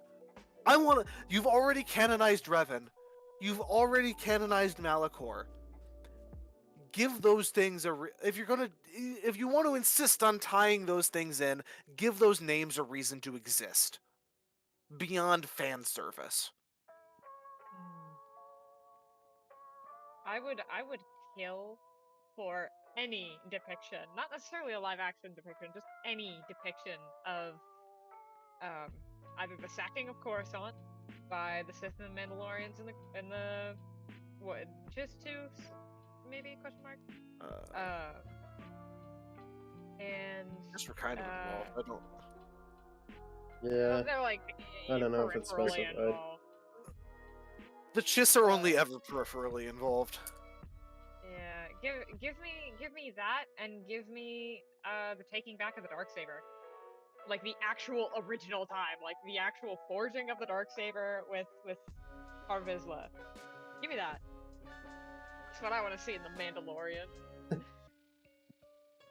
You've already canonized Revan. You've already canonized Malachor. Give those things if you want to insist on tying those things in, give those names a reason to exist. Beyond fan service. I would kill for any depiction, not necessarily a live action depiction, just any depiction of either the sacking of Coruscant by the Sith and the Mandalorians in the what just two maybe question mark and Guess we're kind of involved. I don't. Yeah. they're like I don't know if it's peripherally specified. involved. The Chiss are only ever peripherally involved. Yeah, give me that, and give me the taking back of the Darksaber, like the actual original time, like the actual forging of the Darksaber with Har Vizsla. Give me that. That's what I want to see in the Mandalorian.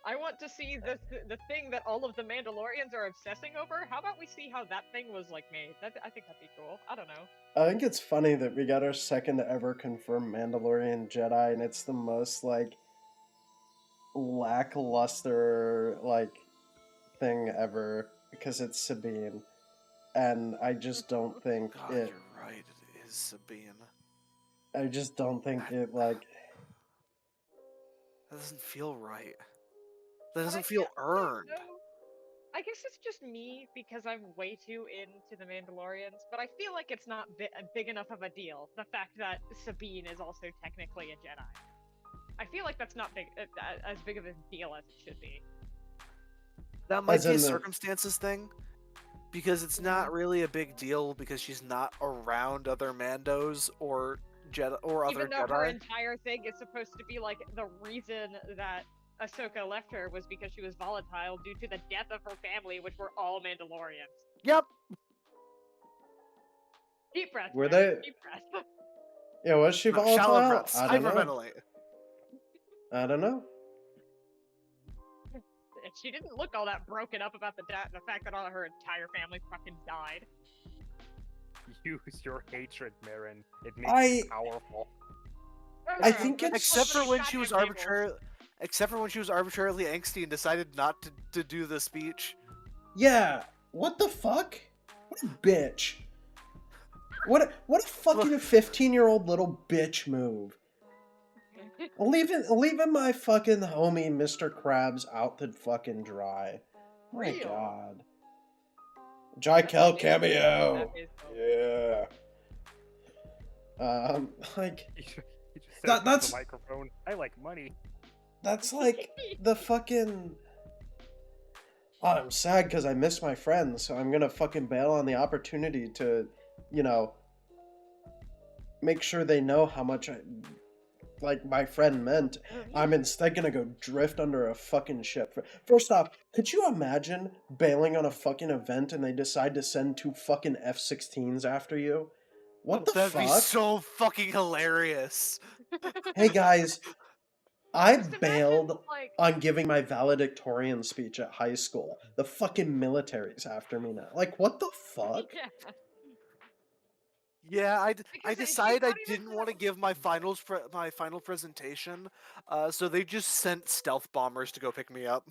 I want to see the thing that all of the Mandalorians are obsessing over. How about we see how that thing was like made? I think that'd be cool. I don't know. I think it's funny that we got our second ever confirmed Mandalorian Jedi, and it's the most like lackluster like thing ever because it's Sabine, and I just don't think God, it. you're right. It is Sabine. I just don't think it like. That doesn't feel right. That But doesn't feel earned. I guess it's just me because I'm way too into the Mandalorians, but I feel like it's not big enough of a deal. The fact that Sabine is also technically a Jedi. I feel like that's not as big of a deal as it should be. That might As be a in the- circumstances thing, because it's not really a big deal because she's not around other Mandos or Jedi or other Even though her Jedi. entire thing is supposed to be like the reason that Ahsoka left her was because she was volatile due to the death of her family, which were all Mandalorians. Yep. Deep breath. Were man, they- Deep breath. Yeah, was she No, shallow volatile? breaths. I don't know. Hyperventilate. I don't know. She didn't look all that broken up about the fact that all her entire family fucking died. Use your hatred, Marin. It makes I- you powerful. I think it's- Except for when she Goddamn was tables. arbitrarily angsty and decided not to do the speech. Yeah. What the fuck? What a bitch. What a fucking 15-year-old little bitch move. Leaving my fucking homie Mr. Krabs out to fucking dry. My Real. God. Jai Kel cameo. That is so- Yeah. Like He just says That- into that's- the microphone, "I like money." that's like the fucking. Oh, I'm sad because I miss my friends, so I'm gonna fucking bail on the opportunity to, you know, make sure they know how much my friend meant. I'm instead gonna go drift under a fucking ship. First off, could you imagine bailing on a fucking event and they decide to send 2 fucking F-16s after you? What the That'd be fuck? so fucking hilarious. Hey guys, I Just imagine, bailed like, on giving my valedictorian speech at high school. The fucking military's after me now. Like, what the fuck? yeah. Yeah, I Because she's decided I not even didn't want to gonna- give my my final presentation, so they just sent stealth bombers to go pick me up.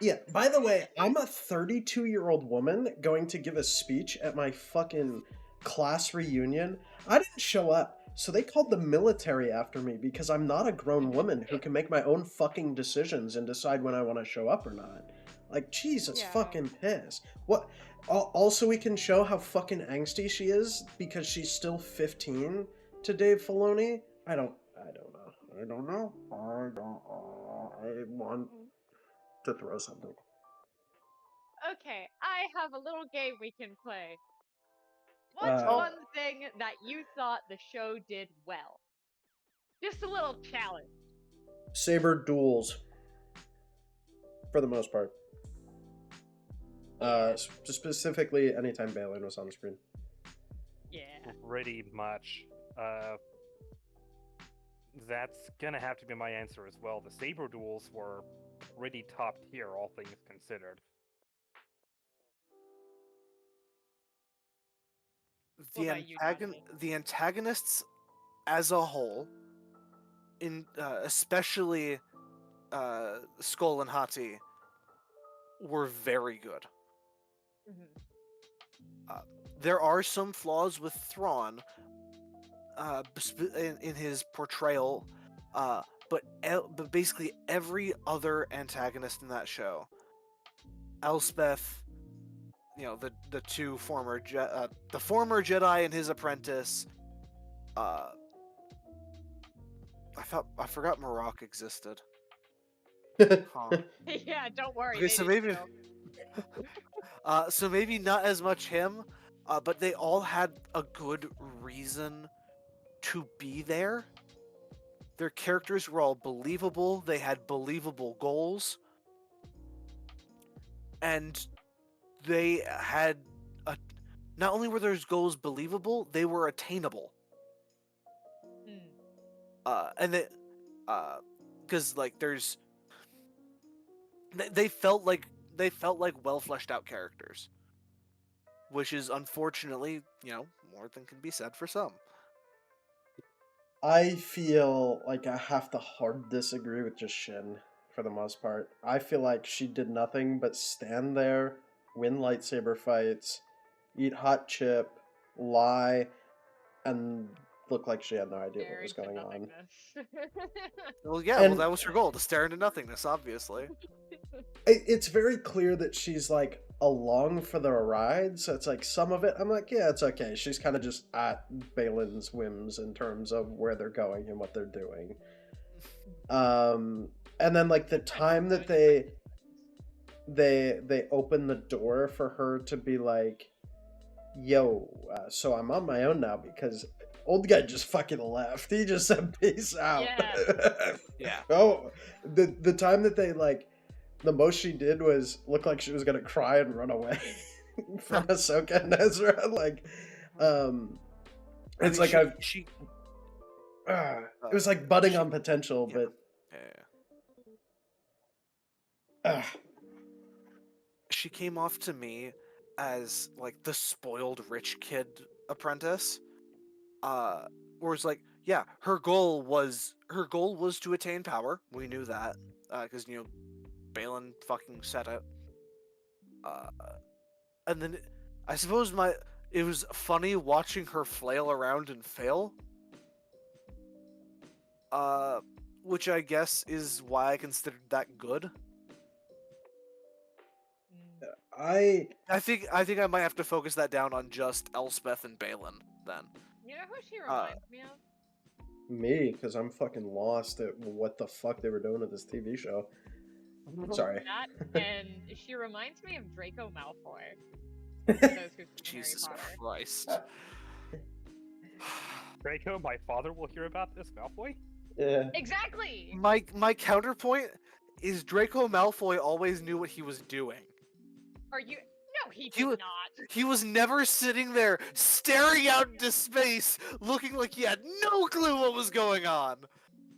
Yeah, by the way, I'm a 32-year-old woman going to give a speech at my fucking class reunion. I didn't show up, so they called the military after me because I'm not a grown woman who can make my own fucking decisions and decide when I want to show up or not. Like, Jesus Yeah. fucking piss. What? Also, we can show how fucking angsty she is because she's still 15 to Dave Filoni. I don't know. I want to throw something. Okay, I have a little game we can play. What's one thing that you thought the show did well? Just a little challenge. Saber duels, for the most part. Specifically, anytime Balin was on screen. Yeah. Pretty much. That's gonna have to be my answer as well. The saber duels were pretty top tier, all things considered. What about you, Natalie? The antagonists as a whole, in especially Skull and Hati, were very good. Mhm. There are some flaws with Thrawn in his portrayal, but basically every other antagonist in that show, Elspeth, you know, the two former the former Jedi and his apprentice. I forgot Marok existed. Huh. Yeah, don't worry. Okay, they so did maybe too. so maybe not as much him, but they all had a good reason to be there. Their characters were all believable. They had believable goals, and they had not only were those goals believable, they were attainable. And they, because like they felt like well fleshed out characters, which is unfortunately, you know, more than can be said for some. I feel like I have to hard disagree with just Shin for the most part. I feel like she did nothing but stand there, win lightsaber fights, eat hot chip, lie, and look like she had no idea what Stare was into going on. nothingness. Well, yeah, well And- that was her goal, to stare into nothingness, obviously. It's very clear that she's like along for the ride, so it's like some of it I'm like, yeah, it's okay. She's kind of just at Balin's whims in terms of where they're going and what they're doing. And then like the time that they open the door for her to be like, yo, so I'm on my own now because old guy just fucking left. He just said peace out. Yeah. Yeah. Oh, the time that they like, the most she did was look like she was gonna cry and run away from Ahsoka and Ezra. Like, it's like it was like budding on potential, yeah. but Yeah. She came off to me as like the spoiled rich kid apprentice. Where it's like, yeah, her goal was to attain power. We knew that because you know, Balin fucking said it. And then I suppose it was funny watching her flail around and fail. which I guess is why I considered that good. Mm. I I think I might have to focus that down on just Elspeth and Balin then. You know who she reminds me of? me because I'm fucking lost at what the fuck they were doing with this TV show. Sorry. That, and she reminds me of Draco Malfoy. For those who've seen Harry Jesus Potter. Christ. Draco, my father will hear about this, Malfoy? Yeah. Exactly. My counterpoint is Draco Malfoy always knew what he was doing. Are you? No, he He did wa- not. He was never sitting there staring out into space, looking like he had no clue what was going on.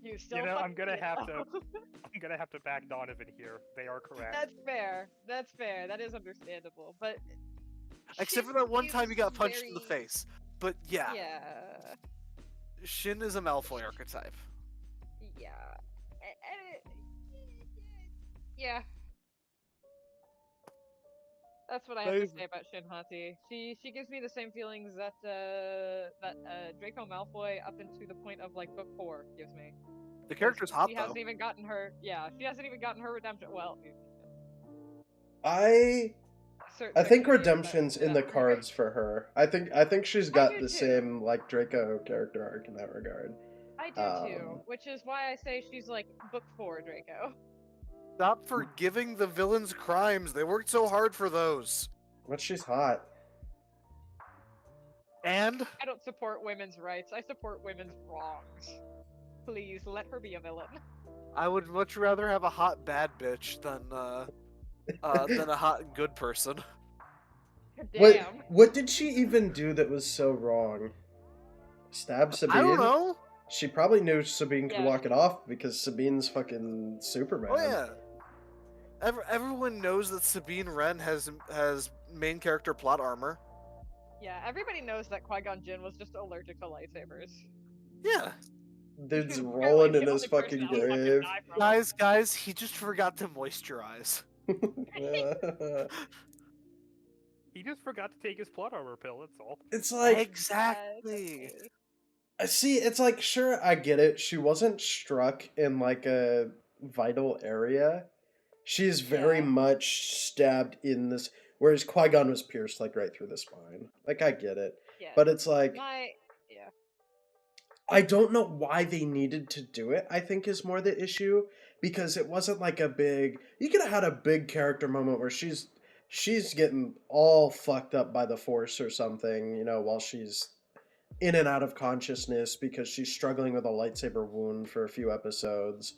You still. You know, I'm fucking gonna did, have though. to I'm gonna have to back Donovan here. They are correct. That's fair. That's fair. That is understandable. But Except for Shin that one time he got gives punched in the very- face. But yeah, Yeah. Shin is a Malfoy archetype. Yeah. Eh, yeah. That's what I have to They've- say about Shinhati. She gives me the same feelings that Draco Malfoy up into the point of like book 4 gives me. The character's hot She though. hasn't even gotten her. Yeah, she hasn't even gotten her redemption. Well, I certain think sections of the year, but redemption's in the whatever. cards for her. I think she's got do the too. same like Draco character arc in that regard. I do too, Um, which is why I say she's like book 4 Draco. Stop forgiving the villain's crimes. They worked so hard for those. but she's hot. And I don't support women's rights. I support women's wrongs. Please let her be a villain. I would much rather have a hot bad bitch than a hot good person. Damn. What did she even do that was so wrong? Stab Sabine? I don't know. She probably knew Sabine could Yeah, walk it off because Sabine's fucking Superman. Oh yeah. Everyone knows that Sabine Wren has main character plot armor. Yeah, everybody knows that Qui-Gon Jinn was just allergic to lightsabers. Yeah. Dude's He's rolling apparently in the his only person fucking that'll fucking grave. die from it. Guys, he just forgot to moisturize. He just forgot to take his plot armor pill, that's all. It's like, Exactly. I see, it's like, sure, I get it. She wasn't struck in like a vital area. She's very Yeah. much stabbed in this, whereas Qui-Gon was pierced like right through the spine. Like, I get it. Yeah. But it's like, Yeah. I don't know why they needed to do it, I think is more the issue. Because it wasn't like a big, you could have had a big character moment where she's getting all fucked up by the Force or something, you know, while she's in and out of consciousness because she's struggling with a lightsaber wound for a few episodes.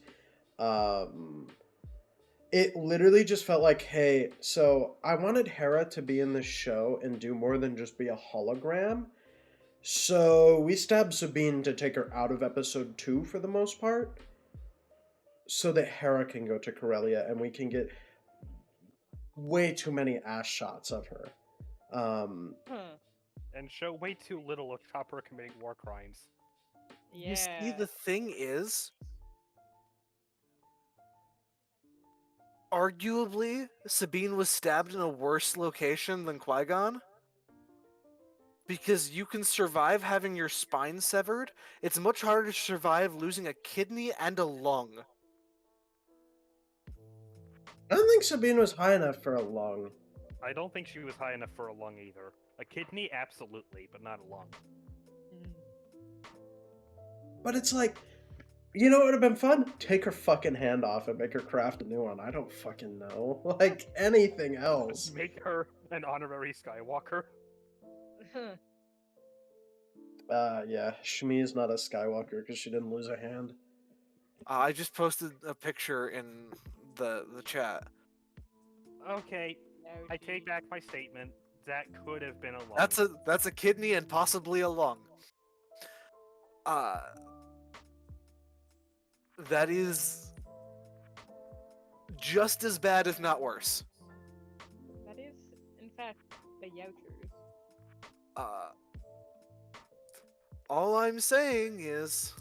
It literally just felt like, hey, so I wanted Hera to be in this show and do more than just be a hologram. So we stabbed Sabine to take her out of episode 2 for the most part, so that Hera can go to Corellia and we can get way too many ass shots of her. And show way too little of Chopper committing war crimes. Yeah. You see, the thing is, arguably, Sabine was stabbed in a worse location than Qui-Gon. Because you can survive having your spine severed, it's much harder to survive losing a kidney and a lung. I don't think Sabine was high enough for a lung. I don't think she was high enough for a lung either. A kidney, absolutely, but not a lung. But it's like, you know what would have been fun? Take her fucking hand off and make her craft a new one. I don't fucking know. Like, anything else. Make her an honorary Skywalker. Yeah, Shmi is not a Skywalker because she didn't lose a hand. I just posted a picture in the chat. Okay, No, I take back my statement. That could have been a lung. That's a kidney and possibly a lung. That is just as bad, if not worse. That is, in fact, the Youchers. All I'm saying is,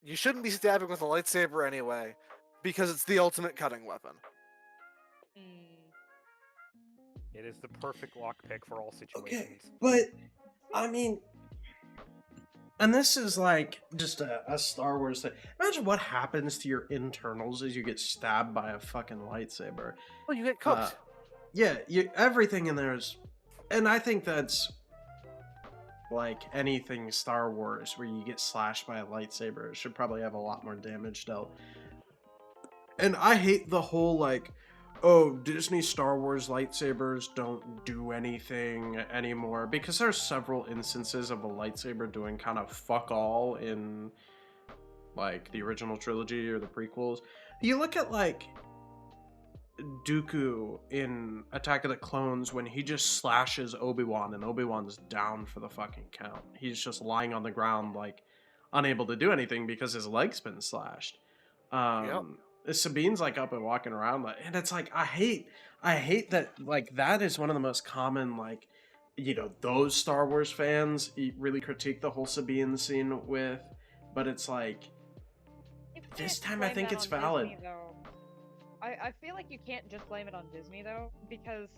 you shouldn't be stabbing with a lightsaber anyway, because it's the ultimate cutting weapon. It is the perfect lockpick for all situations. Okay, but, I mean, And this is like just a Star Wars thing. Imagine what happens to your internals as you get stabbed by a fucking lightsaber. Well, you get Uh, cooked. yeah, everything in there is, and I think that's like anything Star Wars where you get slashed by a lightsaber. It should probably have a lot more damage dealt. And I hate the whole like, oh, Disney Star Wars lightsabers don't do anything anymore, because there's several instances of a lightsaber doing kind of fuck all in like the original trilogy or the prequels. You look at like Dooku in Attack of the Clones when he just slashes Obi-Wan and Obi-Wan's down for the fucking count. He's just lying on the ground like unable to do anything because his leg's been slashed. Sabine's like up and walking around, and it's like I hate that, like that is one of the most common, like, you know, those Star Wars fans really critique the whole Sabine scene with, but it's like You this can't time I blame think that it's on valid. Disney, though. I feel like you can't just blame it on Disney though, because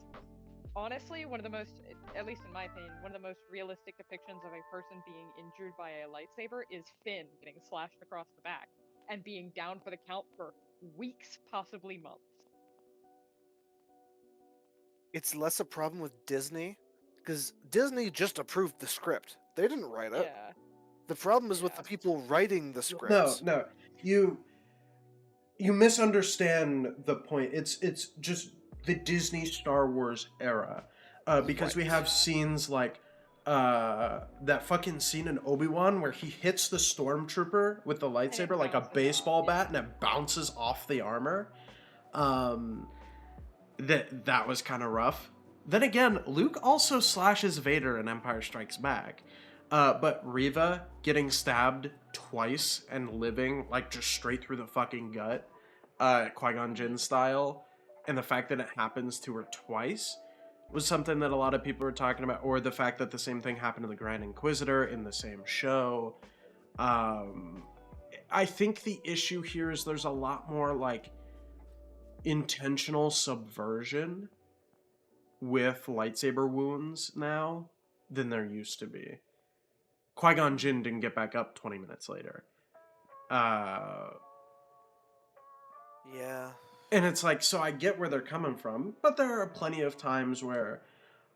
honestly, one of the most, at least in my opinion, one of the most realistic depictions of a person being injured by a lightsaber is Finn getting slashed across the back and being down for the count for weeks, possibly months. It's less a problem with Disney, because Disney just approved the script. They didn't write it. Yeah. The problem is with Yeah. the people writing the No, scripts. no, you misunderstand the point. It's just the Disney Star Wars era, because we Right. have scenes like that fucking scene in Obi-Wan where he hits the stormtrooper with the lightsaber like a bounces off, baseball yeah. bat and it bounces off the armor. That was kind of rough. Then again, Luke also slashes Vader in Empire Strikes Back. But Reva getting stabbed twice and living, like, just straight through the fucking gut, Qui-Gon Jinn style, and the fact that it happens to her twice was something that a lot of people were talking about, or the fact that the same thing happened to the Grand Inquisitor in the same show. I think the issue here is there's a lot more, like, intentional subversion with lightsaber wounds now than there used to be. Qui-Gon Jinn didn't get back up 20 minutes later. Yeah. And it's like, so I get where they're coming from, but there are plenty of times where,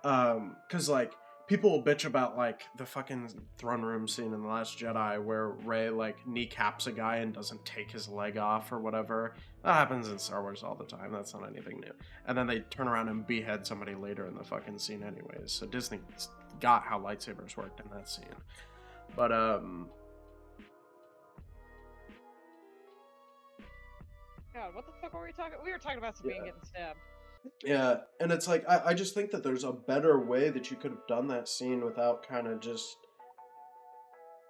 because, like, people will bitch about, like, the fucking throne room scene in The Last Jedi where Rey, like, kneecaps a guy and doesn't take his leg off or whatever. That happens in Star Wars all the time. That's not anything new. And then they turn around and behead somebody later in the fucking scene anyways. So Disney got how lightsabers worked in that scene. But, God, what the fuck were we talking? We were talking about Sabine getting stabbed. yeah, and it's like, I just think that there's a better way that you could have done that scene without kind of just...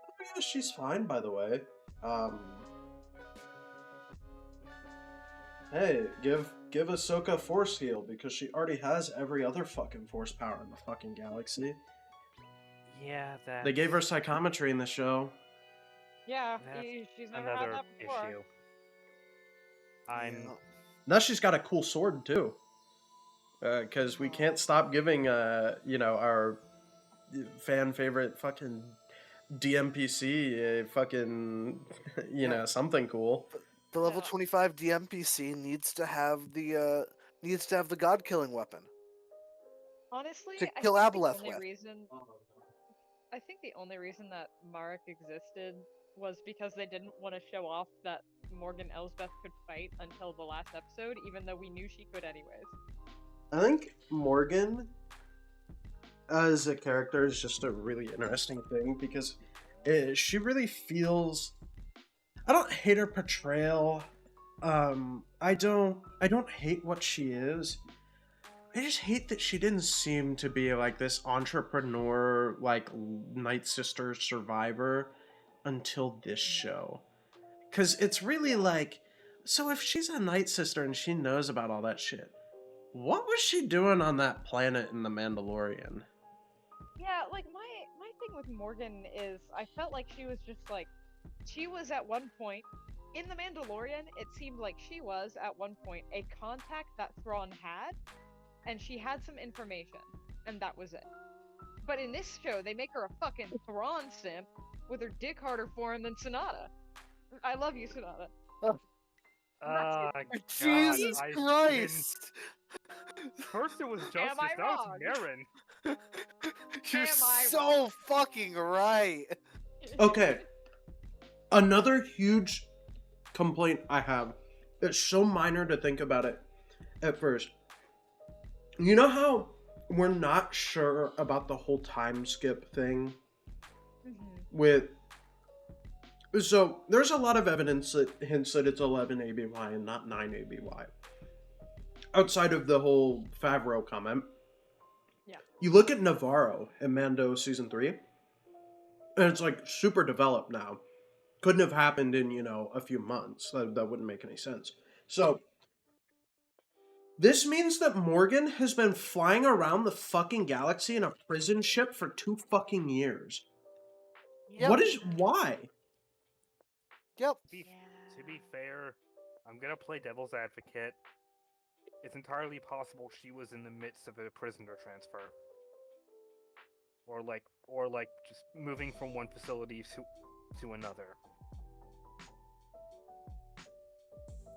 Oh yeah, she's fine, by the way. Hey, give Ahsoka Force Heal, because she already has every other fucking Force power in the fucking galaxy. Yeah, that. They gave her psychometry in the show. Yeah, That's she's never had another that before. issue. I'm. Yeah. Now she's got a cool sword, too. Because we can't stop giving, you know, our fan favorite fucking DMPC fucking, you know, something cool. The level Yeah. 25 DMPC needs to have the god killing weapon. Honestly, To I kill think the Aboleth only with. reason I think the only reason that Marek existed was because they didn't want to show off that Morgan Elsbeth could fight until the last episode, even though we knew she could anyways. I think Morgan as a character is just a really interesting thing because she really feels... I don't hate her portrayal. I don't hate what she is. I just hate that she didn't seem to be like this entrepreneur, like Night Sister survivor until this show. Because it's really like, so if she's a Night Sister and she knows about all that shit, what was she doing on that planet in The Mandalorian? Yeah, like my thing with Morgan is I felt like she was just like she was at one point in The Mandalorian, it seemed like she was at one point a contact that Thrawn had, and she had some information, and that was it. But in this show, they make her a fucking Thrawn simp with her dick harder for him than Sonata. I love you, Sonata. God, Jesus I Christ! First it was Justice, I now wrong? it's Marin. You're Am I so fucking right. Okay. Another huge complaint I have. It's so minor to think about it at first. You know how we're not sure about the whole time skip thing Mhm. with. So there's a lot of evidence that hints that it's 11 ABY and not 9 ABY. Outside of the whole Favreau comment. Yeah. You look at Navarro in Mando season 3, and it's like super developed now. Couldn't have happened in, a few months. That wouldn't make any sense. So this means that Morgan has been flying around the fucking galaxy in a prison ship for 2 fucking years. Yep. Why? Yep. To be fair, I'm gonna play devil's advocate. It's entirely possible she was in the midst of a prisoner transfer. Or like just moving from one facility to another.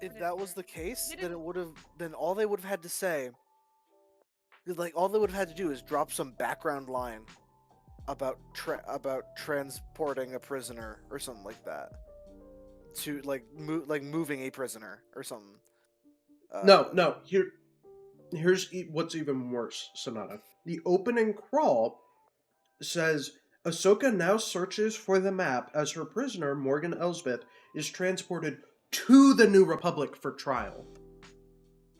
If that was the case, Did then it- it would have. Then all they would have had to say, like, all they would have had to do is drop some background line about transporting a prisoner or something like that, to moving a prisoner or something. No. Here's what's even worse, Sonata. The opening crawl says Ahsoka now searches for the map as her prisoner, Morgan Elsbeth, is transported to the New Republic for trial.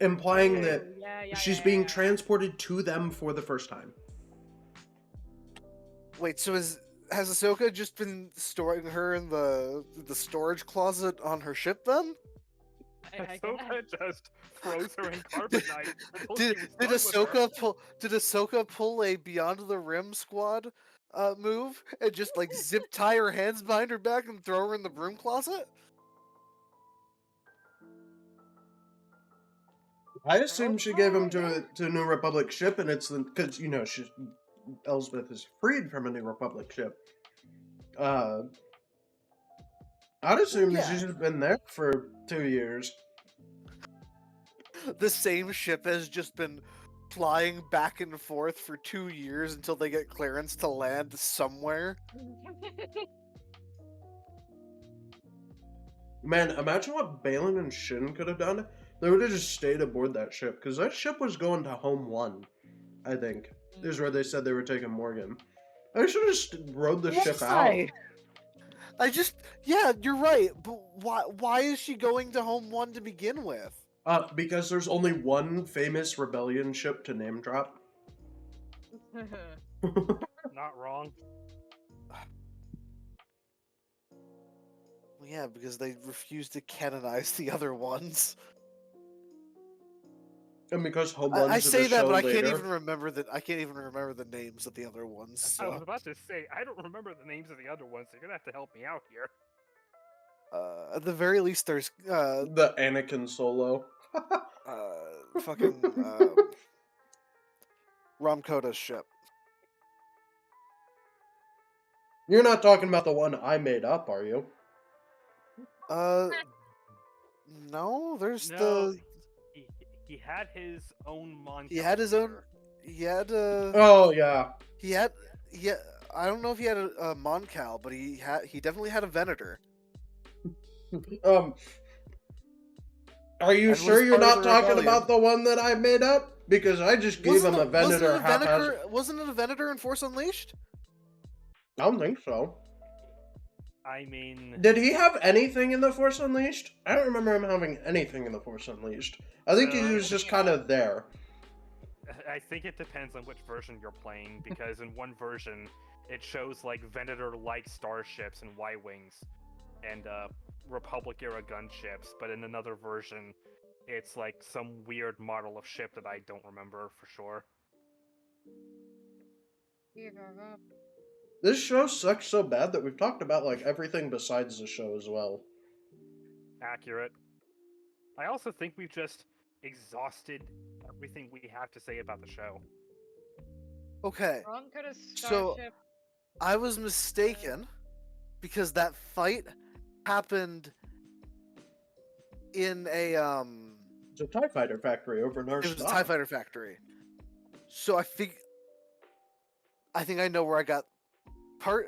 Implying Okay. that she's being transported to them for the first time. Wait, so has Ahsoka just been storing her in the storage closet on her ship then? I Ahsoka just froze her in carbonite. until Did she was did done with her. Ahsoka pull a Beyond the Rim squad move and just like zip tie her hands behind her back and throw her in the broom closet? I assume she gave him to a New Republic ship, and it's because Elsbeth is freed from a New Republic ship. I'd assume that Yeah. she's just been there for 2 years. The same ship has just been flying back and forth for 2 years until they get clearance to land somewhere. Man, imagine what Balin and Shin could have done. They would have just stayed aboard that ship, because that ship was going to Home 1, I think. Is where they said they were taking Morgan. I should have just rode the ship out. Yeah, you're right, but why is she going to Home 1 to begin with? Because there's only one famous rebellion ship to name drop. Not wrong. Well, yeah, because they refuse to canonize the other ones. And because Home I 1's in say the that, show but I later. can't even remember the names of the other ones. I was So, about to say, I don't remember the names of the other ones, so you're gonna have to help me out here. at the very least, there's The Anakin Solo. fucking Rom Koda's ship. You're not talking about the one I made up, are you? No, there's No, he had his own Mon. he had his own. He had Oh, yeah. yeah. I don't know if he had a Moncal, but he definitely had a Venator. Are you And sure was you're part of not the talking rebellion. about the one that I made up? Because I just gave him a Venator haphazard. Wasn't it a Venator in Force Unleashed? I don't think so. I mean, Did he have anything in the Force Unleashed? I don't remember him having anything in the Force Unleashed. I think he was just kind of there. I think it depends on which version you're playing, because in one version, it shows like Venator-like starships and Y-wings, and Republic-era gunships, but in another version, it's like some weird model of ship that I don't remember for sure. This show sucks so bad that we've talked about like everything besides the show as well. Accurate. I also think we've just exhausted everything we have to say about the show. Okay, Ron could have So- starship. I was mistaken. because that fight happened in a It's a TIE fighter factory over in it was a TIE Arstock. fighter factory. So I think I know where I got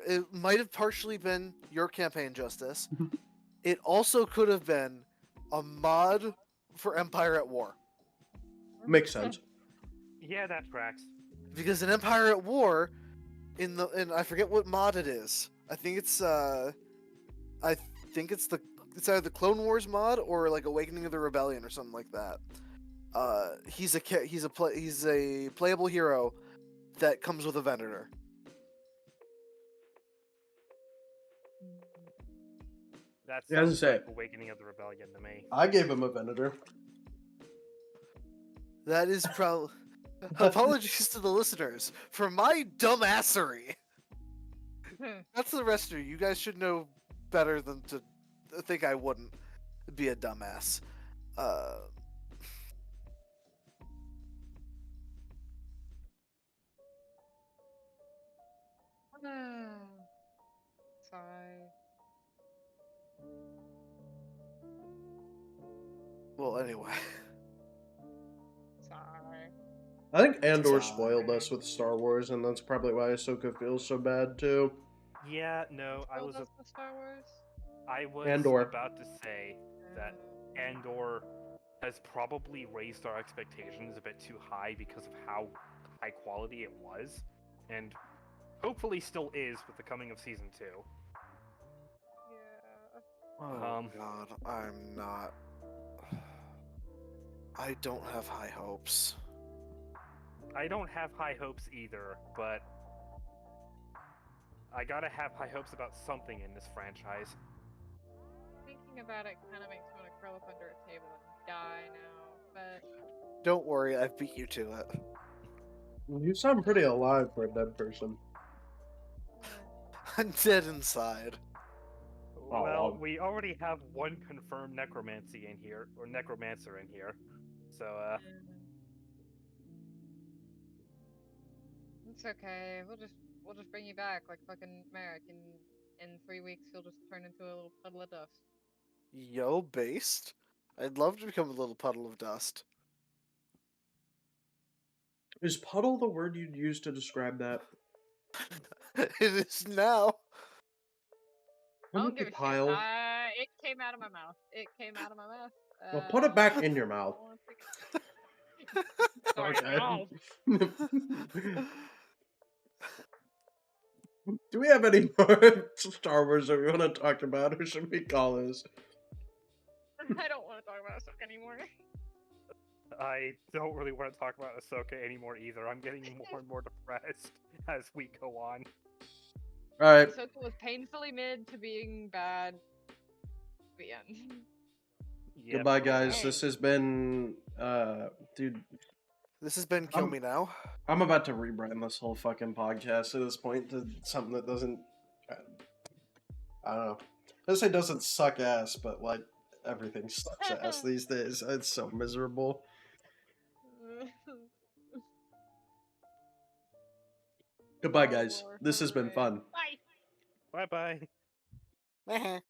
it might have partially been your campaign, Justice. It also could have been a mod for Empire at War. Makes sense. Yeah, that tracks. Because in Empire at War, in I forget what mod it is. I think it's it's either the Clone Wars mod or like Awakening of the Rebellion or something like that. He's a playable hero that comes with a Venator. That Yeah, as I sounds say- like Awakening of the Rebellion to me. I gave him a Venator. That is probably. Apologies to the listeners for my dumbassery. That's the rest of you. You guys should know better than to think I wouldn't be a dumbass. Sigh. Well, anyway. Sigh. I think Andor Sigh. spoiled us with Star Wars, and that's probably why Ahsoka feels so bad too. Yeah, no, I was Told us with Star Wars. Andor. about to say that Andor has probably raised our expectations a bit too high because of how high quality it was, and hopefully still is with the coming of season 2. Yeah. Oh God, I'm not. I don't have high hopes. I don't have high hopes either, but I gotta have high hopes about something in this franchise. Thinking about it kind of makes me want to curl up under a table and die now. But Don't worry, I've beat you to it. You sound pretty alive for a dead person. I'm dead inside. Well, we already have one confirmed necromancer in here, so it's okay. We'll just bring you back like fucking Merrick. In 3 weeks, you'll just turn into a little puddle of dust. Yo, based? I'd love to become a little puddle of dust. Is puddle the word you'd use to describe that? It is now. I Wouldn't don't it give be a pile? shit. It came out of my mouth. It came out of my mouth. Well, put it back in your I mouth. don't wanna take it. Sorry, Okay. no. Do we have any more Star Wars that we want to talk about, or should we call this? I don't want to talk about Ahsoka anymore. I don't really want to talk about Ahsoka anymore either. I'm getting more and more depressed as we go on. Alright. Ahsoka was painfully mid to being bad. The end. Yep. Goodbye, guys. Alright. This has been, dude, This has been Kill Me Now. I'm about to rebrand this whole fucking podcast at this point to something that doesn't, I don't know. Let's say doesn't suck ass, but like everything sucks ass these days. It's so miserable. Goodbye, Star guys. Wars, This has been hooray. fun. Bye. Bye bye.